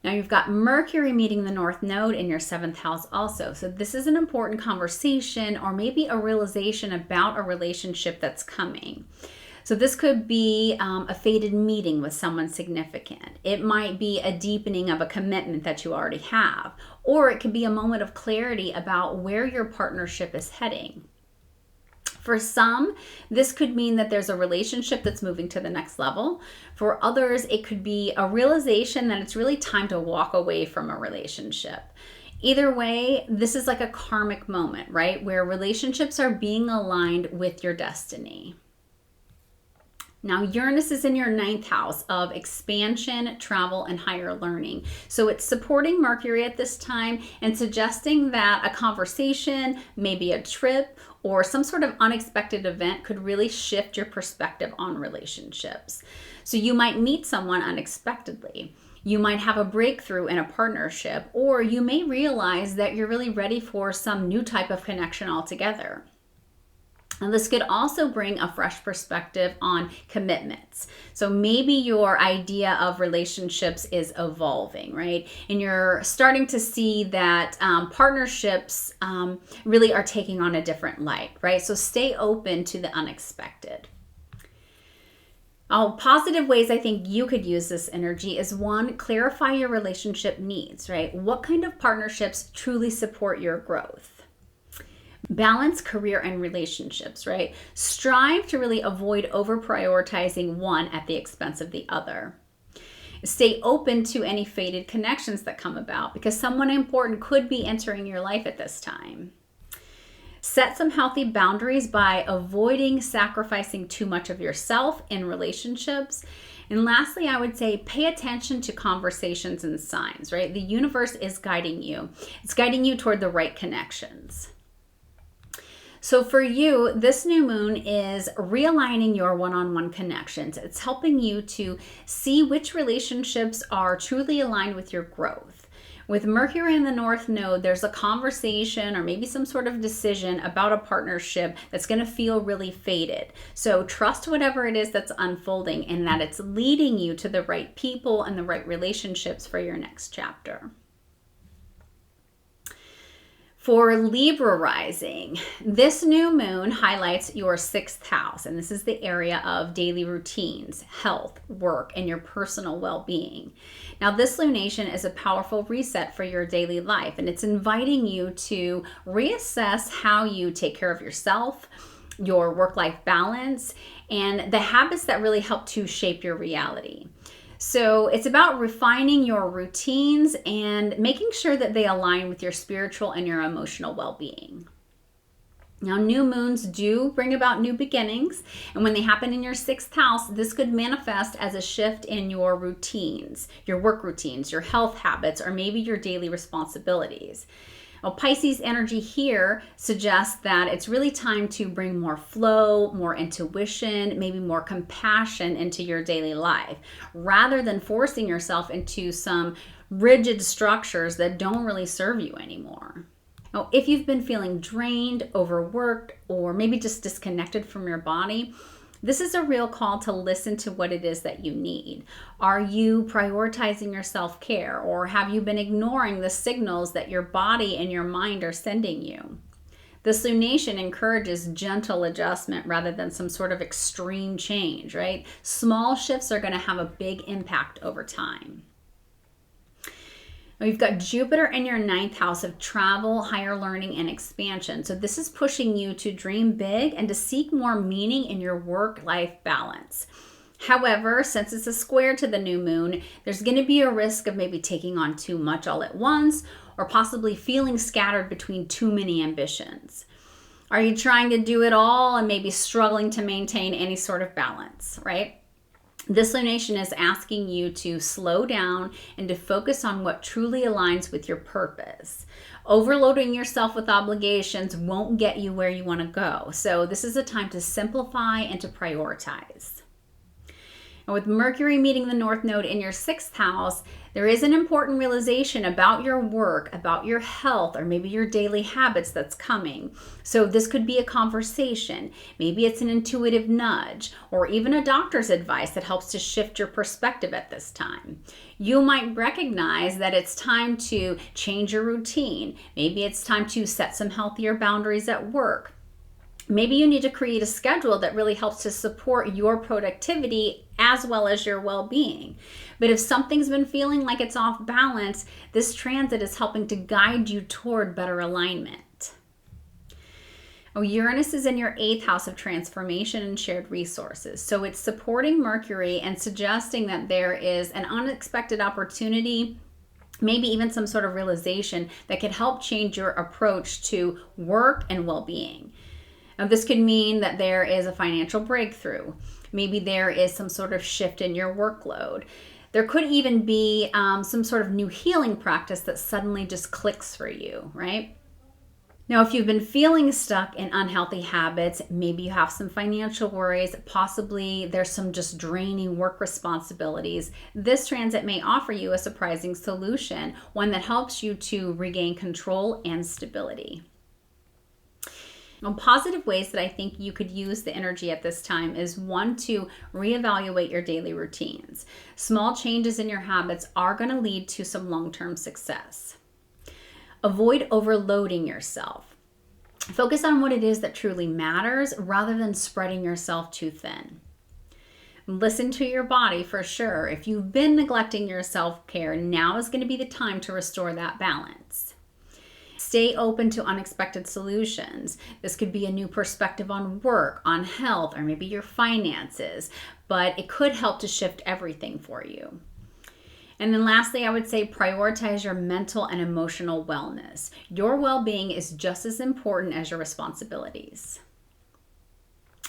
Now you've got Mercury meeting the North Node in your 7th house also. So this is an important conversation or maybe a realization about a relationship that's coming. So this could be a fated meeting with someone significant. It might be a deepening of a commitment that you already have, or it could be a moment of clarity about where your partnership is heading. For some, this could mean that there's a relationship that's moving to the next level. For others, it could be a realization that it's really time to walk away from a relationship. Either way, this is like a karmic moment, right? Where relationships are being aligned with your destiny. Now, Uranus is in your 9th house of expansion, travel, and higher learning. So it's supporting Mercury at this time and suggesting that a conversation, maybe a trip, or some sort of unexpected event could really shift your perspective on relationships. So you might meet someone unexpectedly. You might have a breakthrough in a partnership, or you may realize that you're really ready for some new type of connection altogether. And this could also bring a fresh perspective on commitments. So maybe your idea of relationships is evolving, right? And you're starting to see that partnerships really are taking on a different light, right? So stay open to the unexpected. Positive ways I think you could use this energy is one, clarify your relationship needs, right? What kind of partnerships truly support your growth? Balance career and relationships, right? Strive to really avoid over prioritizing one at the expense of the other. Stay open to any fated connections that come about because someone important could be entering your life at this time. Set some healthy boundaries by avoiding sacrificing too much of yourself in relationships. And lastly, I would say pay attention to conversations and signs, right? The universe is guiding you. It's guiding you toward the right connections. So for you, this new moon is realigning your one-on-one connections. It's helping you to see which relationships are truly aligned with your growth, With Mercury in the North Node, there's a conversation or maybe some sort of decision about a partnership that's going to feel really fated. So trust whatever it is that's unfolding and that it's leading you to the right people and the right relationships for your next chapter. For Libra rising, this new moon highlights your 6th house, and this is the area of daily routines, health, work, and your personal well-being. Now, this lunation is a powerful reset for your daily life, and it's inviting you to reassess how you take care of yourself, your work-life balance, and the habits that really help to shape your reality. So it's about refining your routines and making sure that they align with your spiritual and your emotional well-being. Now, new moons do bring about new beginnings, and when they happen in your 6th house, this could manifest as a shift in your routines, your work routines, your health habits, or maybe your daily responsibilities. Well, Pisces energy here suggests that it's really time to bring more flow, more intuition, maybe more compassion into your daily life, rather than forcing yourself into some rigid structures that don't really serve you anymore. Now, if you've been feeling drained, overworked, or maybe just disconnected from your body, this is a real call to listen to what it is that you need. Are you prioritizing your self-care, or have you been ignoring the signals that your body and your mind are sending you? This lunation encourages gentle adjustment rather than some sort of extreme change, right? Small shifts are going to have a big impact over time. We've got Jupiter in your 9th house of travel, higher learning, and expansion. So this is pushing you to dream big and to seek more meaning in your work-life balance. However, since it's a square to the new moon, there's going to be a risk of maybe taking on too much all at once, or possibly feeling scattered between too many ambitions. Are you trying to do it all and maybe struggling to maintain any sort of balance, right? This lunation is asking you to slow down and to focus on what truly aligns with your purpose. Overloading yourself with obligations won't get you where you want to go. So this is a time to simplify and to prioritize. And with Mercury meeting the North Node in your 6th house, there is an important realization about your work, about your health, or maybe your daily habits that's coming. So this could be a conversation. Maybe it's an intuitive nudge, or even a doctor's advice that helps to shift your perspective at this time. You might recognize that it's time to change your routine. Maybe it's time to set some healthier boundaries at work. Maybe you need to create a schedule that really helps to support your productivity as well as your well-being. But if something's been feeling like it's off balance, this transit is helping to guide you toward better alignment. Uranus is in your 8th house of transformation and shared resources. So it's supporting Mercury and suggesting that there is an unexpected opportunity, maybe even some sort of realization that could help change your approach to work and well-being. Now, this could mean that there is a financial breakthrough. Maybe there is some sort of shift in your workload. There could even be some sort of new healing practice that suddenly just clicks for you, right? Now, if you've been feeling stuck in unhealthy habits, maybe you have some financial worries, possibly there's some just draining work responsibilities, this transit may offer you a surprising solution, one that helps you to regain control and stability. Positive ways that I think you could use the energy at this time is, one, to reevaluate your daily routines. Small changes in your habits are going to lead to some long-term success. Avoid overloading yourself. Focus on what it is that truly matters rather than spreading yourself too thin. Listen to your body for sure. If you've been neglecting your self-care, now is going to be the time to restore that balance. Stay open to unexpected solutions. This could be a new perspective on work, on health, or maybe your finances, but it could help to shift everything for you. And then lastly, I would say prioritize your mental and emotional wellness. Your well-being is just as important as your responsibilities.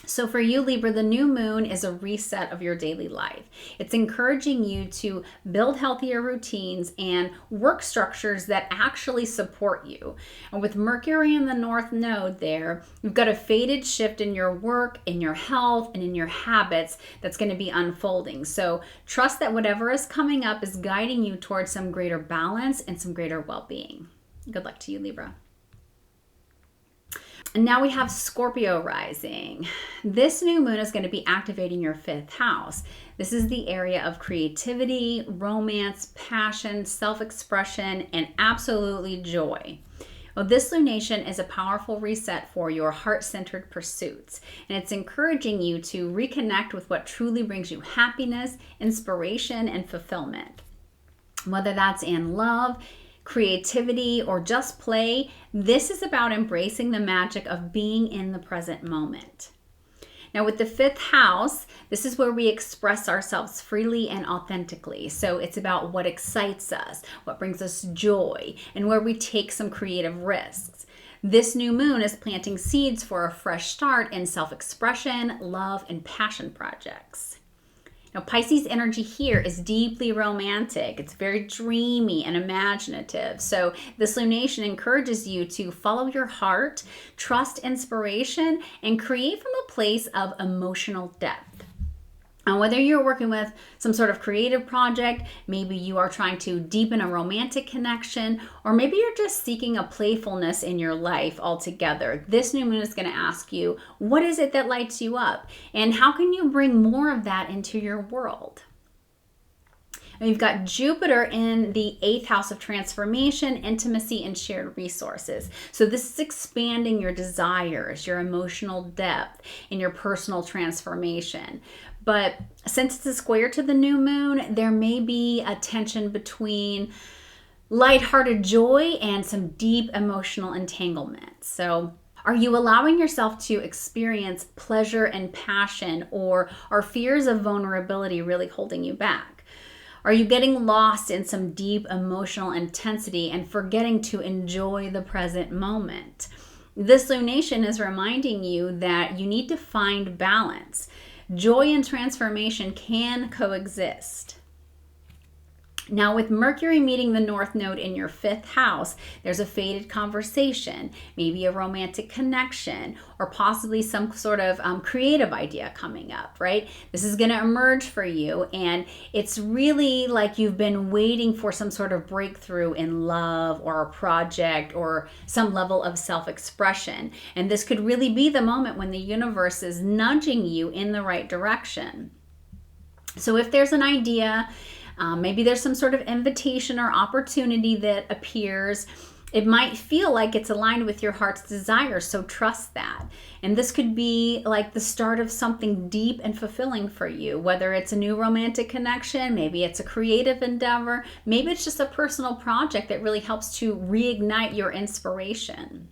So for you, Libra, the new moon is a reset of your daily life. It's encouraging you to build healthier routines and work structures that actually support you. And with Mercury in the North Node there, you've got a fated shift in your work, in your health, and in your habits that's going to be unfolding. So trust that whatever is coming up is guiding you towards some greater balance and some greater well-being. Good luck to you, Libra. And now we have Scorpio rising. This new moon is going to be activating your 5th house. This is the area of creativity, romance, passion, self-expression, and absolutely joy. Well, this lunation is a powerful reset for your heart-centered pursuits, and it's encouraging you to reconnect with what truly brings you happiness, inspiration, and fulfillment. Whether that's in love, creativity, or just play, this is about embracing the magic of being in the present moment. Now with the 5th house, this is where we express ourselves freely and authentically. So it's about what excites us, what brings us joy, and where we take some creative risks. This new moon is planting seeds for a fresh start in self-expression, love, and passion projects. Now, Pisces energy here is deeply romantic. It's very dreamy and imaginative. So this lunation encourages you to follow your heart, trust inspiration, and create from a place of emotional depth. And whether you're working with some sort of creative project, maybe you are trying to deepen a romantic connection, or maybe you're just seeking a playfulness in your life altogether, this new moon is going to ask you, what is it that lights you up? And how can you bring more of that into your world? And you've got Jupiter in the 8th house of transformation, intimacy, and shared resources. So this is expanding your desires, your emotional depth, and your personal transformation. But since it's a square to the new moon, there may be a tension between lighthearted joy and some deep emotional entanglement. So are you allowing yourself to experience pleasure and passion, or are fears of vulnerability really holding you back? Are you getting lost in some deep emotional intensity and forgetting to enjoy the present moment? This lunation is reminding you that you need to find balance. Joy and transformation can coexist. Now with Mercury meeting the North Node in your 5th house, there's a fated conversation, maybe a romantic connection, or possibly some sort of creative idea coming up, right? This is going to emerge for you, and it's really like you've been waiting for some sort of breakthrough in love or a project or some level of self-expression. And this could really be the moment when the universe is nudging you in the right direction. So if there's an idea, maybe there's some sort of invitation or opportunity that appears, it might feel like it's aligned with your heart's desire, so trust that. And this could be like the start of something deep and fulfilling for you, whether it's a new romantic connection, maybe it's a creative endeavor, maybe it's just a personal project that really helps to reignite your inspiration.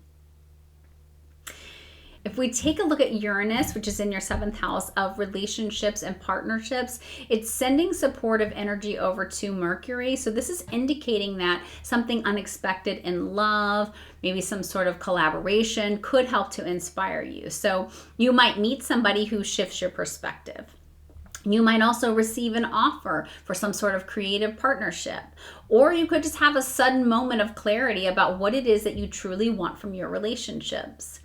If we take a look at Uranus, which is in your 7th house of relationships and partnerships, it's sending supportive energy over to Mercury. So this is indicating that something unexpected in love, maybe some sort of collaboration, could help to inspire you. So you might meet somebody who shifts your perspective. You might also receive an offer for some sort of creative partnership, or you could just have a sudden moment of clarity about what it is that you truly want from your relationships.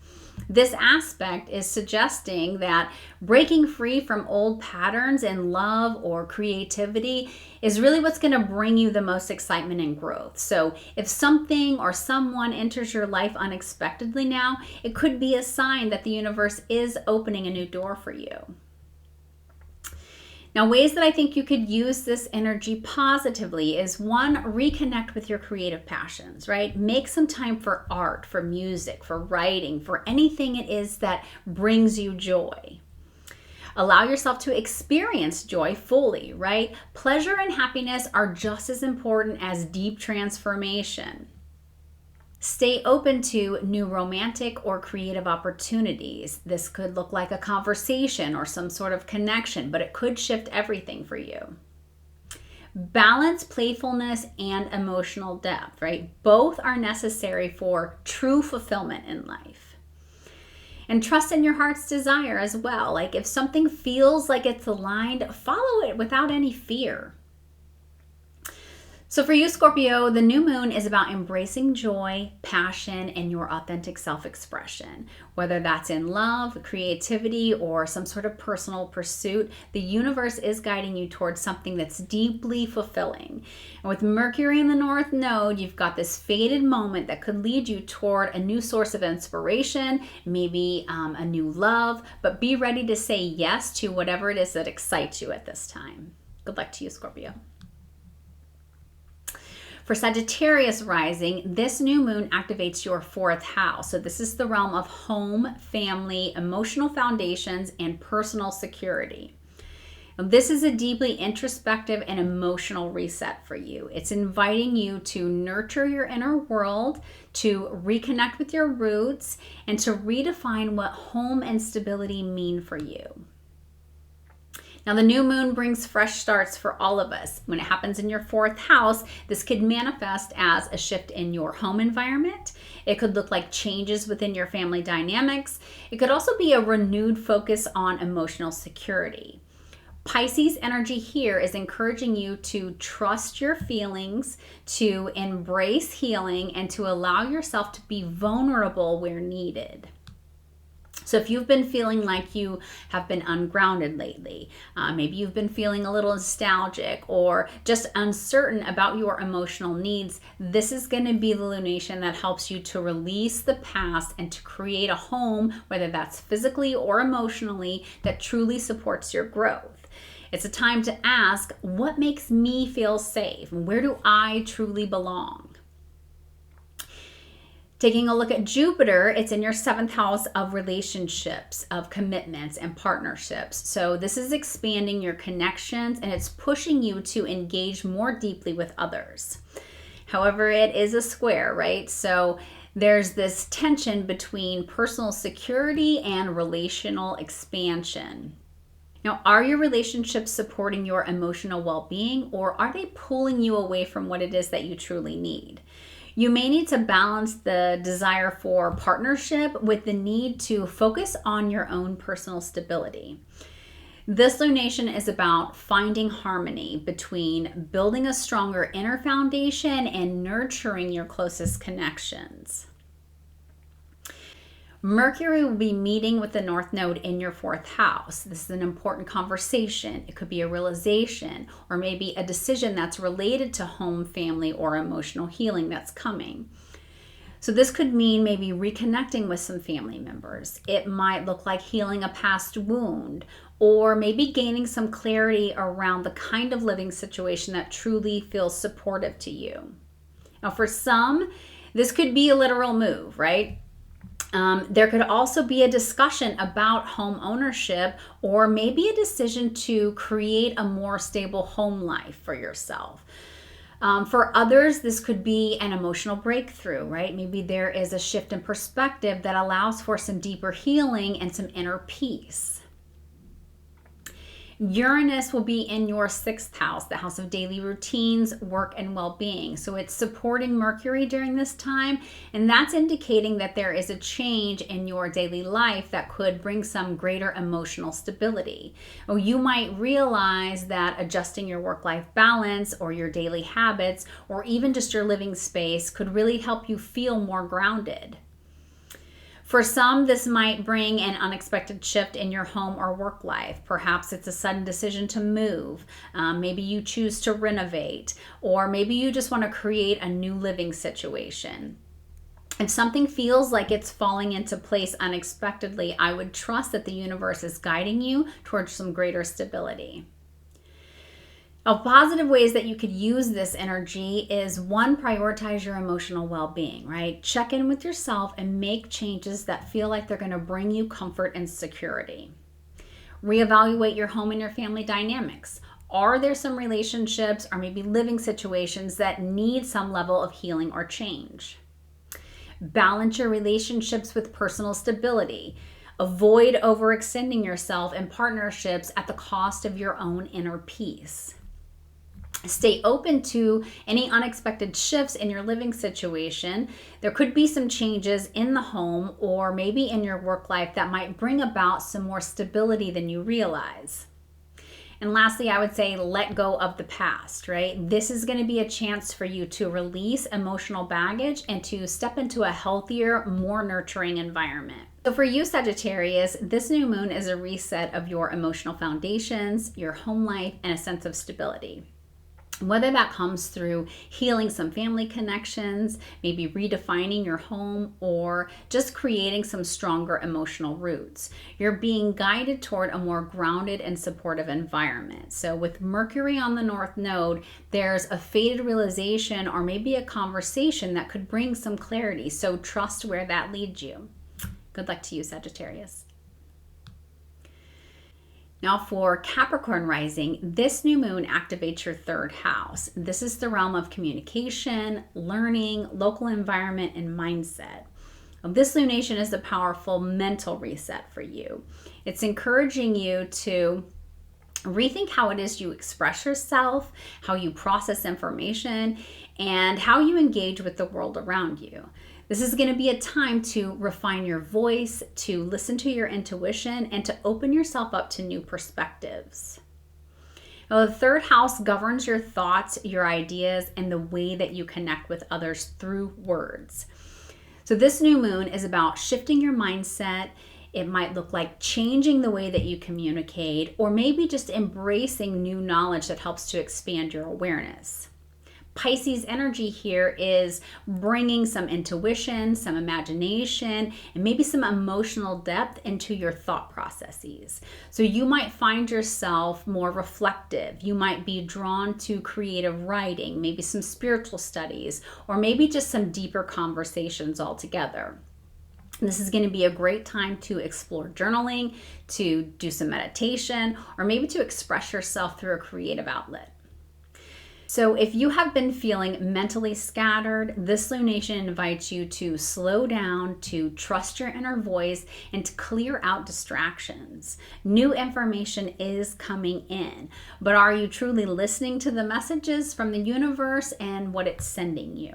This aspect is suggesting that breaking free from old patterns in love or creativity is really what's going to bring you the most excitement and growth. So if something or someone enters your life unexpectedly now, it could be a sign that the universe is opening a new door for you. Now, ways that I think you could use this energy positively is, one, reconnect with your creative passions, right? Make some time for art, for music, for writing, for anything it is that brings you joy. Allow yourself to experience joy fully, right? Pleasure and happiness are just as important as deep transformation. Stay open to new romantic or creative opportunities. This could look like a conversation or some sort of connection, but it could shift everything for you. Balance playfulness and emotional depth, right? Both are necessary for true fulfillment in life. And trust in your heart's desire as well. Like if something feels like it's aligned, follow it without any fear. So for you, Scorpio, the new moon is about embracing joy, passion, and your authentic self-expression. Whether that's in love, creativity, or some sort of personal pursuit, the universe is guiding you towards something that's deeply fulfilling. And with Mercury in the North Node, you've got this fated moment that could lead you toward a new source of inspiration, maybe a new love, but be ready to say yes to whatever it is that excites you at this time. Good luck to you, Scorpio. For Sagittarius rising, this new moon activates your 4th house. So this is the realm of home, family, emotional foundations, and personal security. Now, this is a deeply introspective and emotional reset for you. It's inviting you to nurture your inner world, to reconnect with your roots, and to redefine what home and stability mean for you. Now, the new moon brings fresh starts for all of us. When it happens in your 4th house, this could manifest as a shift in your home environment. It could look like changes within your family dynamics. It could also be a renewed focus on emotional security. Pisces energy here is encouraging you to trust your feelings, to embrace healing, and to allow yourself to be vulnerable where needed. So if you've been feeling like you have been ungrounded lately, maybe you've been feeling a little nostalgic or just uncertain about your emotional needs, this is going to be the lunation that helps you to release the past and to create a home, whether that's physically or emotionally, that truly supports your growth. It's a time to ask, what makes me feel safe? Where do I truly belong? Taking a look at Jupiter, it's in your 7th house of relationships, of commitments and partnerships. So this is expanding your connections and it's pushing you to engage more deeply with others. However, it is a square, right? So there's this tension between personal security and relational expansion. Now, are your relationships supporting your emotional well-being, or are they pulling you away from what it is that you truly need? You may need to balance the desire for partnership with the need to focus on your own personal stability. This lunation is about finding harmony between building a stronger inner foundation and nurturing your closest connections. Mercury will be meeting with the North Node in your 4th house. This is an important conversation. It could be a realization or maybe a decision that's related to home, family, or emotional healing that's coming. So this could mean maybe reconnecting with some family members. It might look like healing a past wound, or maybe gaining some clarity around the kind of living situation that truly feels supportive to you. Now, for some, this could be a literal move, right? There could also be a discussion about home ownership or maybe a decision to create a more stable home life for yourself. For others, this could be an emotional breakthrough, right? Maybe there is a shift in perspective that allows for some deeper healing and some inner peace. Uranus will be in your 6th house, the house of daily routines, work, and well-being. So it's supporting Mercury during this time, and that's indicating that there is a change in your daily life that could bring some greater emotional stability. Or you might realize that adjusting your work-life balance or your daily habits or even just your living space could really help you feel more grounded. For some, this might bring an unexpected shift in your home or work life. Perhaps it's a sudden decision to move. Maybe you choose to renovate, or maybe you just want to create a new living situation. If something feels like it's falling into place unexpectedly, I would trust that the universe is guiding you towards some greater stability. Now, positive ways that you could use this energy is 1, prioritize your emotional well-being, right? Check in with yourself and make changes that feel like they're going to bring you comfort and security. Reevaluate your home and your family dynamics. Are there some relationships or maybe living situations that need some level of healing or change? Balance your relationships with personal stability. Avoid overextending yourself in partnerships at the cost of your own inner peace. Stay open to any unexpected shifts in your living situation. There could be some changes in the home or maybe in your work life that might bring about some more stability than you realize. And lastly, I would say let go of the past, right? This is going to be a chance for you to release emotional baggage and to step into a healthier, more nurturing environment. So for you, Sagittarius, this new moon is a reset of your emotional foundations, your home life, and a sense of stability. Whether that comes through healing some family connections, maybe redefining your home, or just creating some stronger emotional roots, you're being guided toward a more grounded and supportive environment. So with Mercury on the North Node, there's a faded realization or maybe a conversation that could bring some clarity. So trust where that leads you. Good luck to you, Sagittarius. Now for Capricorn rising, this new moon activates your third house. This is the realm of communication, learning, local environment, and mindset. This lunation is a powerful mental reset for you. It's encouraging you to rethink how it is you express yourself, how you process information, and how you engage with the world around you. This is going to be a time to refine your voice, to listen to your intuition, and to open yourself up to new perspectives. Now, the third house governs your thoughts, your ideas, and the way that you connect with others through words. So this new moon is about shifting your mindset. It might look like changing the way that you communicate, or maybe just embracing new knowledge that helps to expand your awareness. Pisces energy here is bringing some intuition, some imagination, and maybe some emotional depth into your thought processes. So you might find yourself more reflective. You might be drawn to creative writing, maybe some spiritual studies, or maybe just some deeper conversations altogether. This is going to be a great time to explore journaling, to do some meditation, or maybe to express yourself through a creative outlet. So if you have been feeling mentally scattered, this lunation invites you to slow down, to trust your inner voice, and to clear out distractions. New information is coming in, but are you truly listening to the messages from the universe and what it's sending you?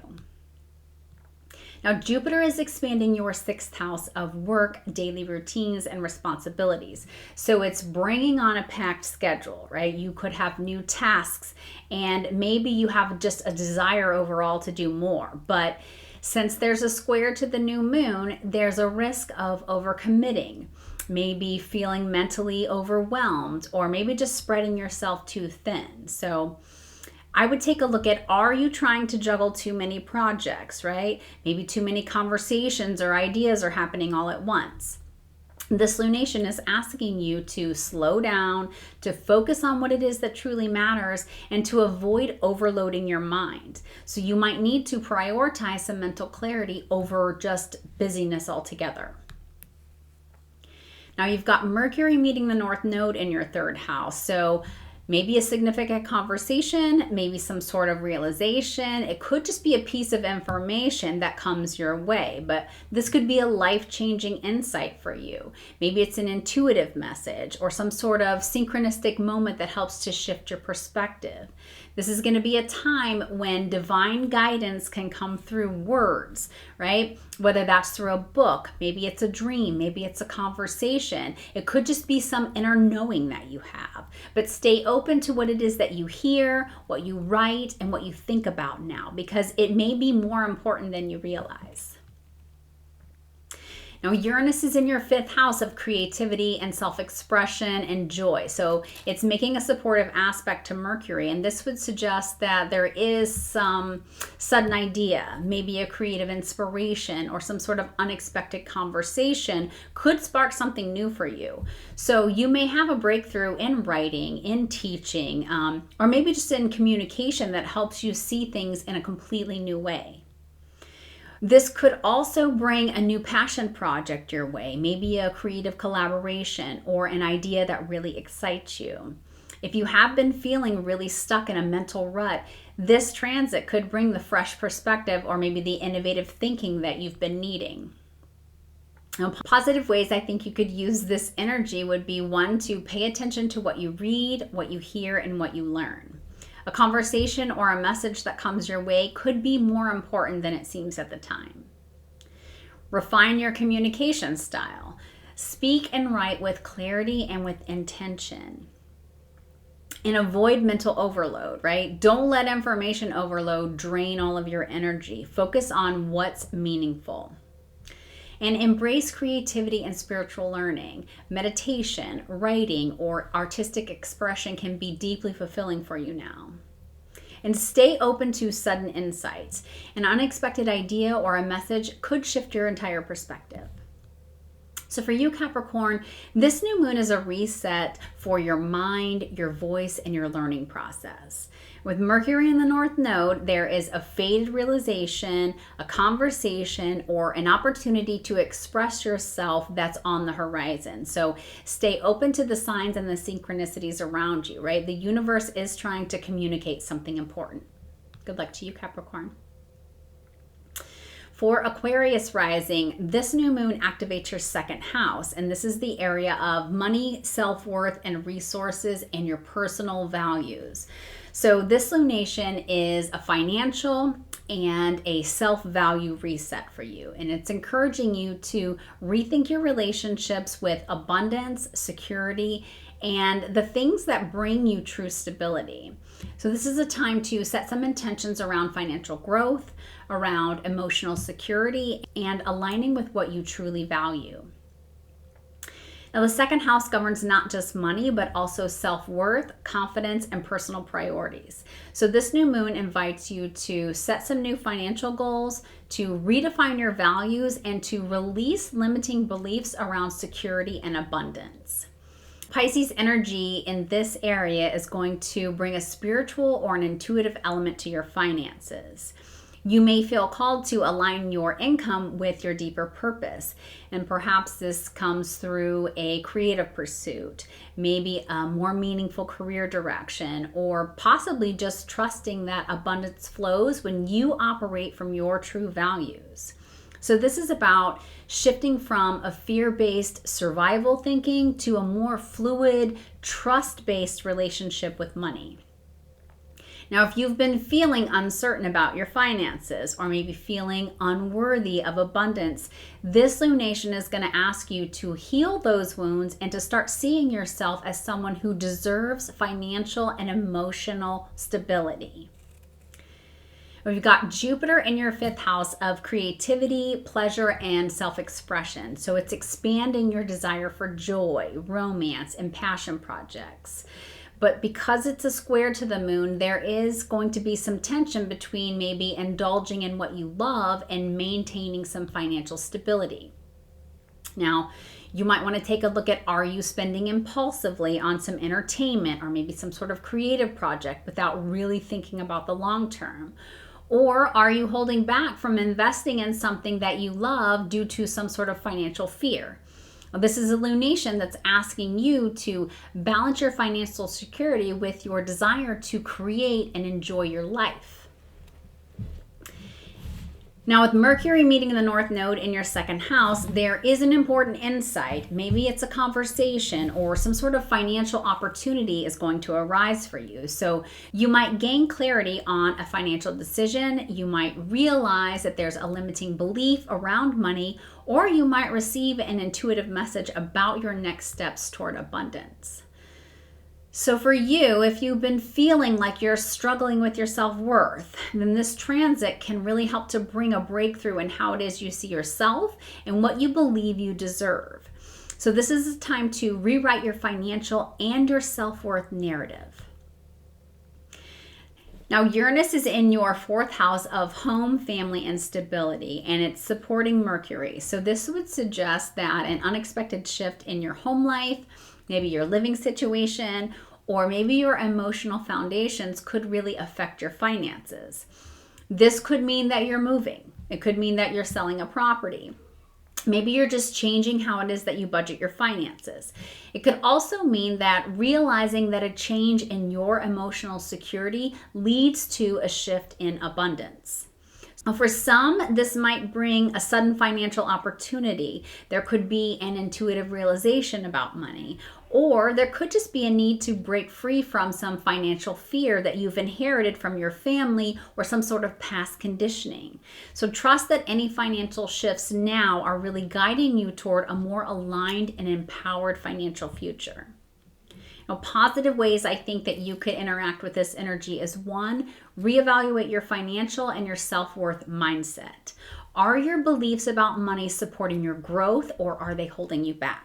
Now, Jupiter is expanding your sixth house of work, daily routines, and responsibilities. So it's bringing on a packed schedule, right? You could have new tasks, and maybe you have just a desire overall to do more. But since there's a square to the new moon, there's a risk of overcommitting, maybe feeling mentally overwhelmed, or maybe just spreading yourself too thin. So I would take a look at, are you trying to juggle too many projects, right? Maybe too many conversations or ideas are happening all at once. This lunation is asking you to slow down, to focus on what it is that truly matters, and to avoid overloading your mind. So you might need to prioritize some mental clarity over just busyness altogether. Now you've got Mercury meeting the North Node in your third house. So maybe a significant conversation, maybe some sort of realization. It could just be a piece of information that comes your way, but this could be a life-changing insight for you. Maybe it's an intuitive message or some sort of synchronistic moment that helps to shift your perspective. This is going to be a time when divine guidance can come through words, right? Whether that's through a book, maybe it's a dream, maybe it's a conversation. It could just be some inner knowing that you have. But stay open to what it is that you hear, what you write, and what you think about now, because it may be more important than you realize. Now, Uranus is in your fifth house of creativity and self-expression and joy. So it's making a supportive aspect to Mercury. And this would suggest that there is some sudden idea, maybe a creative inspiration or some sort of unexpected conversation could spark something new for you. So you may have a breakthrough in writing, in teaching, or maybe just in communication that helps you see things in a completely new way. This could also bring a new passion project your way, maybe a creative collaboration or an idea that really excites you. If you have been feeling really stuck in a mental rut, this transit could bring the fresh perspective or maybe the innovative thinking that you've been needing. Now, positive ways I think you could use this energy would be, one, to pay attention to what you read, what you hear, and what you learn. A conversation or a message that comes your way could be more important than it seems at the time. Refine your communication style. Speak and write with clarity and with intention. And avoid mental overload, right? Don't let information overload drain all of your energy. Focus on what's meaningful. And embrace creativity and spiritual learning. Meditation, writing, or artistic expression can be deeply fulfilling for you now. And stay open to sudden insights. An unexpected idea or a message could shift your entire perspective. So for you, Capricorn, this new moon is a reset for your mind, your voice, and your learning process. With Mercury in the North Node, there is a faded realization, a conversation, or an opportunity to express yourself that's on the horizon. So stay open to the signs and the synchronicities around you, right? The universe is trying to communicate something important. Good luck to you, Capricorn. For Aquarius rising, this new moon activates your second house, and this is the area of money, self-worth, and resources, and your personal values. So this lunation is a financial and a self-value reset for you, and it's encouraging you to rethink your relationships with abundance, security, and the things that bring you true stability. So this is a time to set some intentions around financial growth, around emotional security, and aligning with what you truly value. Now, the second house governs not just money, but also self-worth, confidence, and personal priorities. So this new moon invites you to set some new financial goals, to redefine your values, and to release limiting beliefs around security and abundance. Pisces energy in this area is going to bring a spiritual or an intuitive element to your finances. You may feel called to align your income with your deeper purpose, and perhaps this comes through a creative pursuit, maybe a more meaningful career direction, or possibly just trusting that abundance flows when you operate from your true values. So this is about shifting from a fear-based survival thinking to a more fluid, trust-based relationship with money. Now, if you've been feeling uncertain about your finances or maybe feeling unworthy of abundance, this lunation is going to ask you to heal those wounds and to start seeing yourself as someone who deserves financial and emotional stability. We've got Jupiter in your fifth house of creativity, pleasure, and self-expression. So it's expanding your desire for joy, romance, and passion projects. But because it's a square to the moon, there is going to be some tension between maybe indulging in what you love and maintaining some financial stability. Now, you might want to take a look at, are you spending impulsively on some entertainment or maybe some sort of creative project without really thinking about the long term? Or are you holding back from investing in something that you love due to some sort of financial fear? This is a lunation that's asking you to balance your financial security with your desire to create and enjoy your life. Now, with Mercury meeting in the North Node in your second house, there is an important insight. Maybe it's a conversation or some sort of financial opportunity is going to arise for you. So you might gain clarity on a financial decision. You might realize that there's a limiting belief around money, or you might receive an intuitive message about your next steps toward abundance. So for you, if you've been feeling like you're struggling with your self-worth, then this transit can really help to bring a breakthrough in how it is you see yourself and what you believe you deserve. So this is a time to rewrite your financial and your self-worth narrative. Now, Uranus is in your fourth house of home, family, and stability, and it's supporting Mercury. So this would suggest that an unexpected shift in your home life, maybe your living situation, or maybe your emotional foundations could really affect your finances. This could mean that you're moving. It could mean that you're selling a property. Maybe you're just changing how it is that you budget your finances. It could also mean that realizing that a change in your emotional security leads to a shift in abundance. For some, this might bring a sudden financial opportunity. There could be an intuitive realization about money, Or there could just be a need to break free from some financial fear that you've inherited from your family or some sort of past conditioning. So trust that any financial shifts now are really guiding you toward a more aligned and empowered financial future. Now, positive ways I think that you could interact with this energy is 1, reevaluate your financial and your self-worth mindset. Are your beliefs about money supporting your growth, or are they holding you back?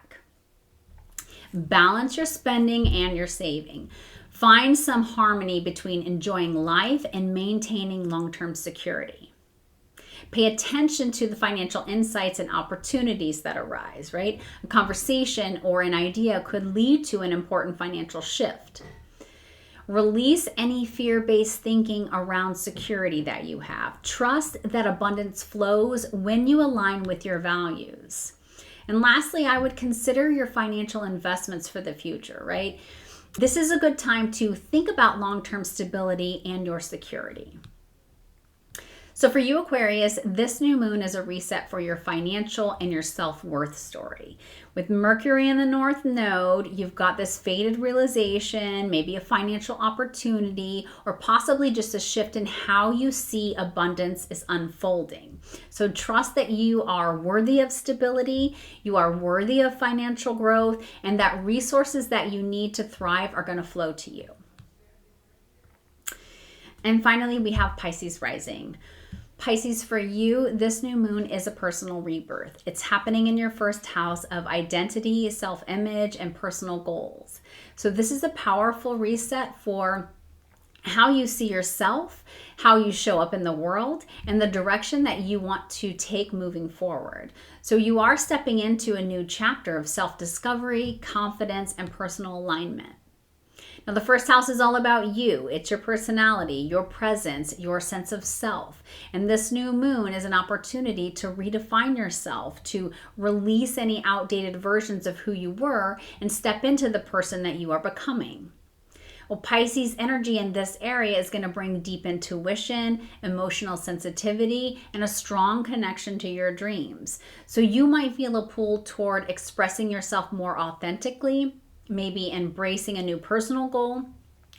Balance your spending and your saving. Find some harmony between enjoying life and maintaining long-term security. Pay attention to the financial insights and opportunities that arise, right? A conversation or an idea could lead to an important financial shift. Release any fear-based thinking around security that you have. Trust that abundance flows when you align with your values. And lastly, I would consider your financial investments for the future, right? This is a good time to think about long-term stability and your security. So for you, Aquarius, this new moon is a reset for your financial and your self-worth story. With Mercury in the North Node, you've got this faded realization, maybe a financial opportunity, or possibly just a shift in how you see abundance is unfolding. So trust that you are worthy of stability, you are worthy of financial growth, and that resources that you need to thrive are going to flow to you. And finally, we have Pisces rising. Pisces, for you, this new moon is a personal rebirth. It's happening in your first house of identity, self-image, and personal goals. So this is a powerful reset for how you see yourself, how you show up in the world, and the direction that you want to take moving forward. So you are stepping into a new chapter of self-discovery, confidence, and personal alignment. Now, the first house is all about you. It's your personality, your presence, your sense of self. And this new moon is an opportunity to redefine yourself, to release any outdated versions of who you were and step into the person that you are becoming. Well, Pisces energy in this area is going to bring deep intuition, emotional sensitivity, and a strong connection to your dreams. So you might feel a pull toward expressing yourself more authentically, maybe embracing a new personal goal,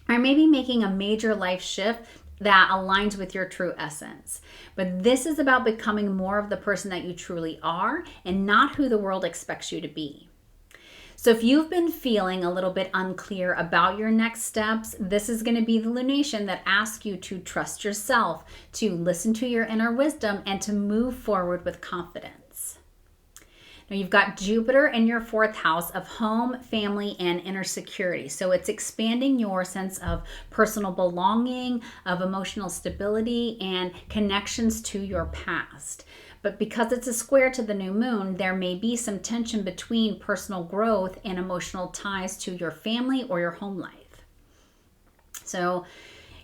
or maybe making a major life shift that aligns with your true essence. But this is about becoming more of the person that you truly are and not who the world expects you to be. So if you've been feeling a little bit unclear about your next steps, this is going to be the lunation that asks you to trust yourself, to listen to your inner wisdom, and to move forward with confidence. Now you've got Jupiter in your fourth house of home, family, and inner security. So it's expanding your sense of personal belonging, of emotional stability, and connections to your past. But because it's a square to the new moon, there may be some tension between personal growth and emotional ties to your family or your home life. So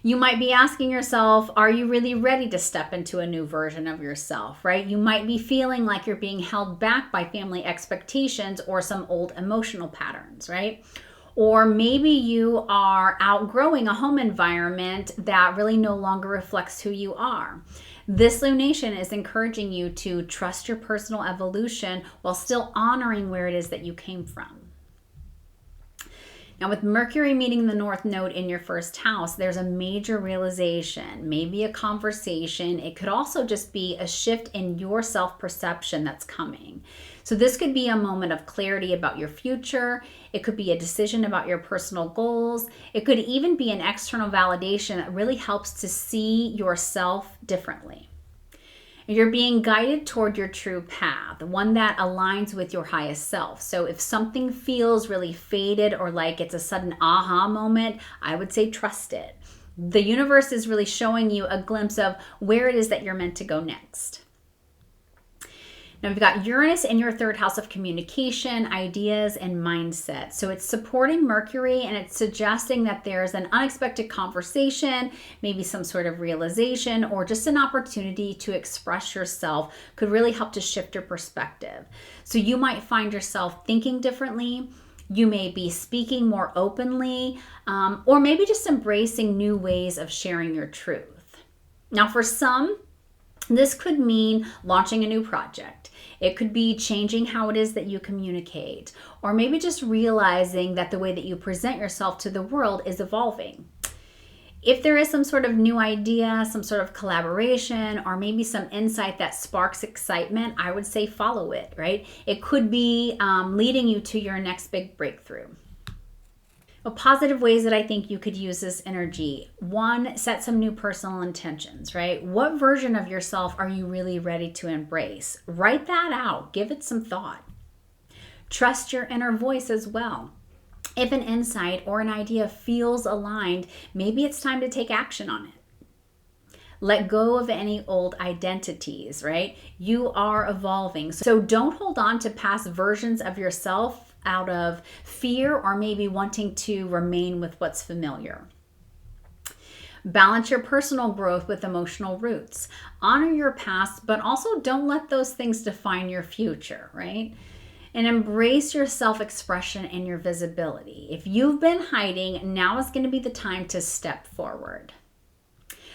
you might be asking yourself, are you really ready to step into a new version of yourself, right? You might be feeling like you're being held back by family expectations or some old emotional patterns, right? Or maybe you are outgrowing a home environment that really no longer reflects who you are. This lunation is encouraging you to trust your personal evolution while still honoring where it is that you came from. Now with Mercury meeting the North Node in your first house, there's a major realization, maybe a conversation. It could also just be a shift in your self-perception that's coming. So this could be a moment of clarity about your future. It could be a decision about your personal goals. It could even be an external validation that really helps to see yourself differently. You're being guided toward your true path, one that aligns with your highest self. So if something feels really faded or like it's a sudden aha moment, I would say trust it. The universe is really showing you a glimpse of where it is that you're meant to go next. Now we've got Uranus in your third house of communication, ideas, and mindset. So it's supporting Mercury and it's suggesting that there's an unexpected conversation, maybe some sort of realization, or just an opportunity to express yourself could really help to shift your perspective. So you might find yourself thinking differently. You may be speaking more openly, or maybe just embracing new ways of sharing your truth. Now for some, this could mean launching a new project. It could be changing how it is that you communicate, or maybe just realizing that the way that you present yourself to the world is evolving. If there is some sort of new idea, some sort of collaboration, or maybe some insight that sparks excitement, I would say follow it, right? It could be leading you to your next big breakthrough. Well, positive ways that I think you could use this energy. One, set some new personal intentions, right? What version of yourself are you really ready to embrace? Write that out. Give it some thought. Trust your inner voice as well. If an insight or an idea feels aligned, maybe it's time to take action on it. Let go of any old identities, right? You are evolving. So don't hold on to past versions of yourself out of fear or maybe wanting to remain with what's familiar. Balance your personal growth with emotional roots. Honor your past, but also don't let those things define your future, right? And embrace your self-expression and your visibility. If you've been hiding, now is going to be the time to step forward.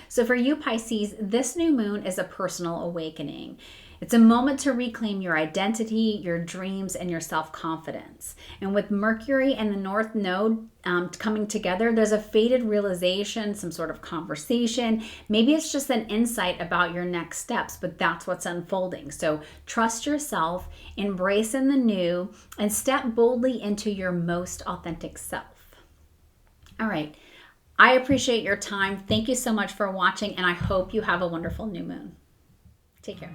So for you, Pisces, this new moon is a personal awakening. It's a moment to reclaim your identity, your dreams, and your self-confidence. And with Mercury and the North Node coming together, there's a faded realization, some sort of conversation. Maybe it's just an insight about your next steps, but that's what's unfolding. So trust yourself, embrace in the new, and step boldly into your most authentic self. All right. I appreciate your time. Thank you so much for watching, and I hope you have a wonderful new moon. Take care.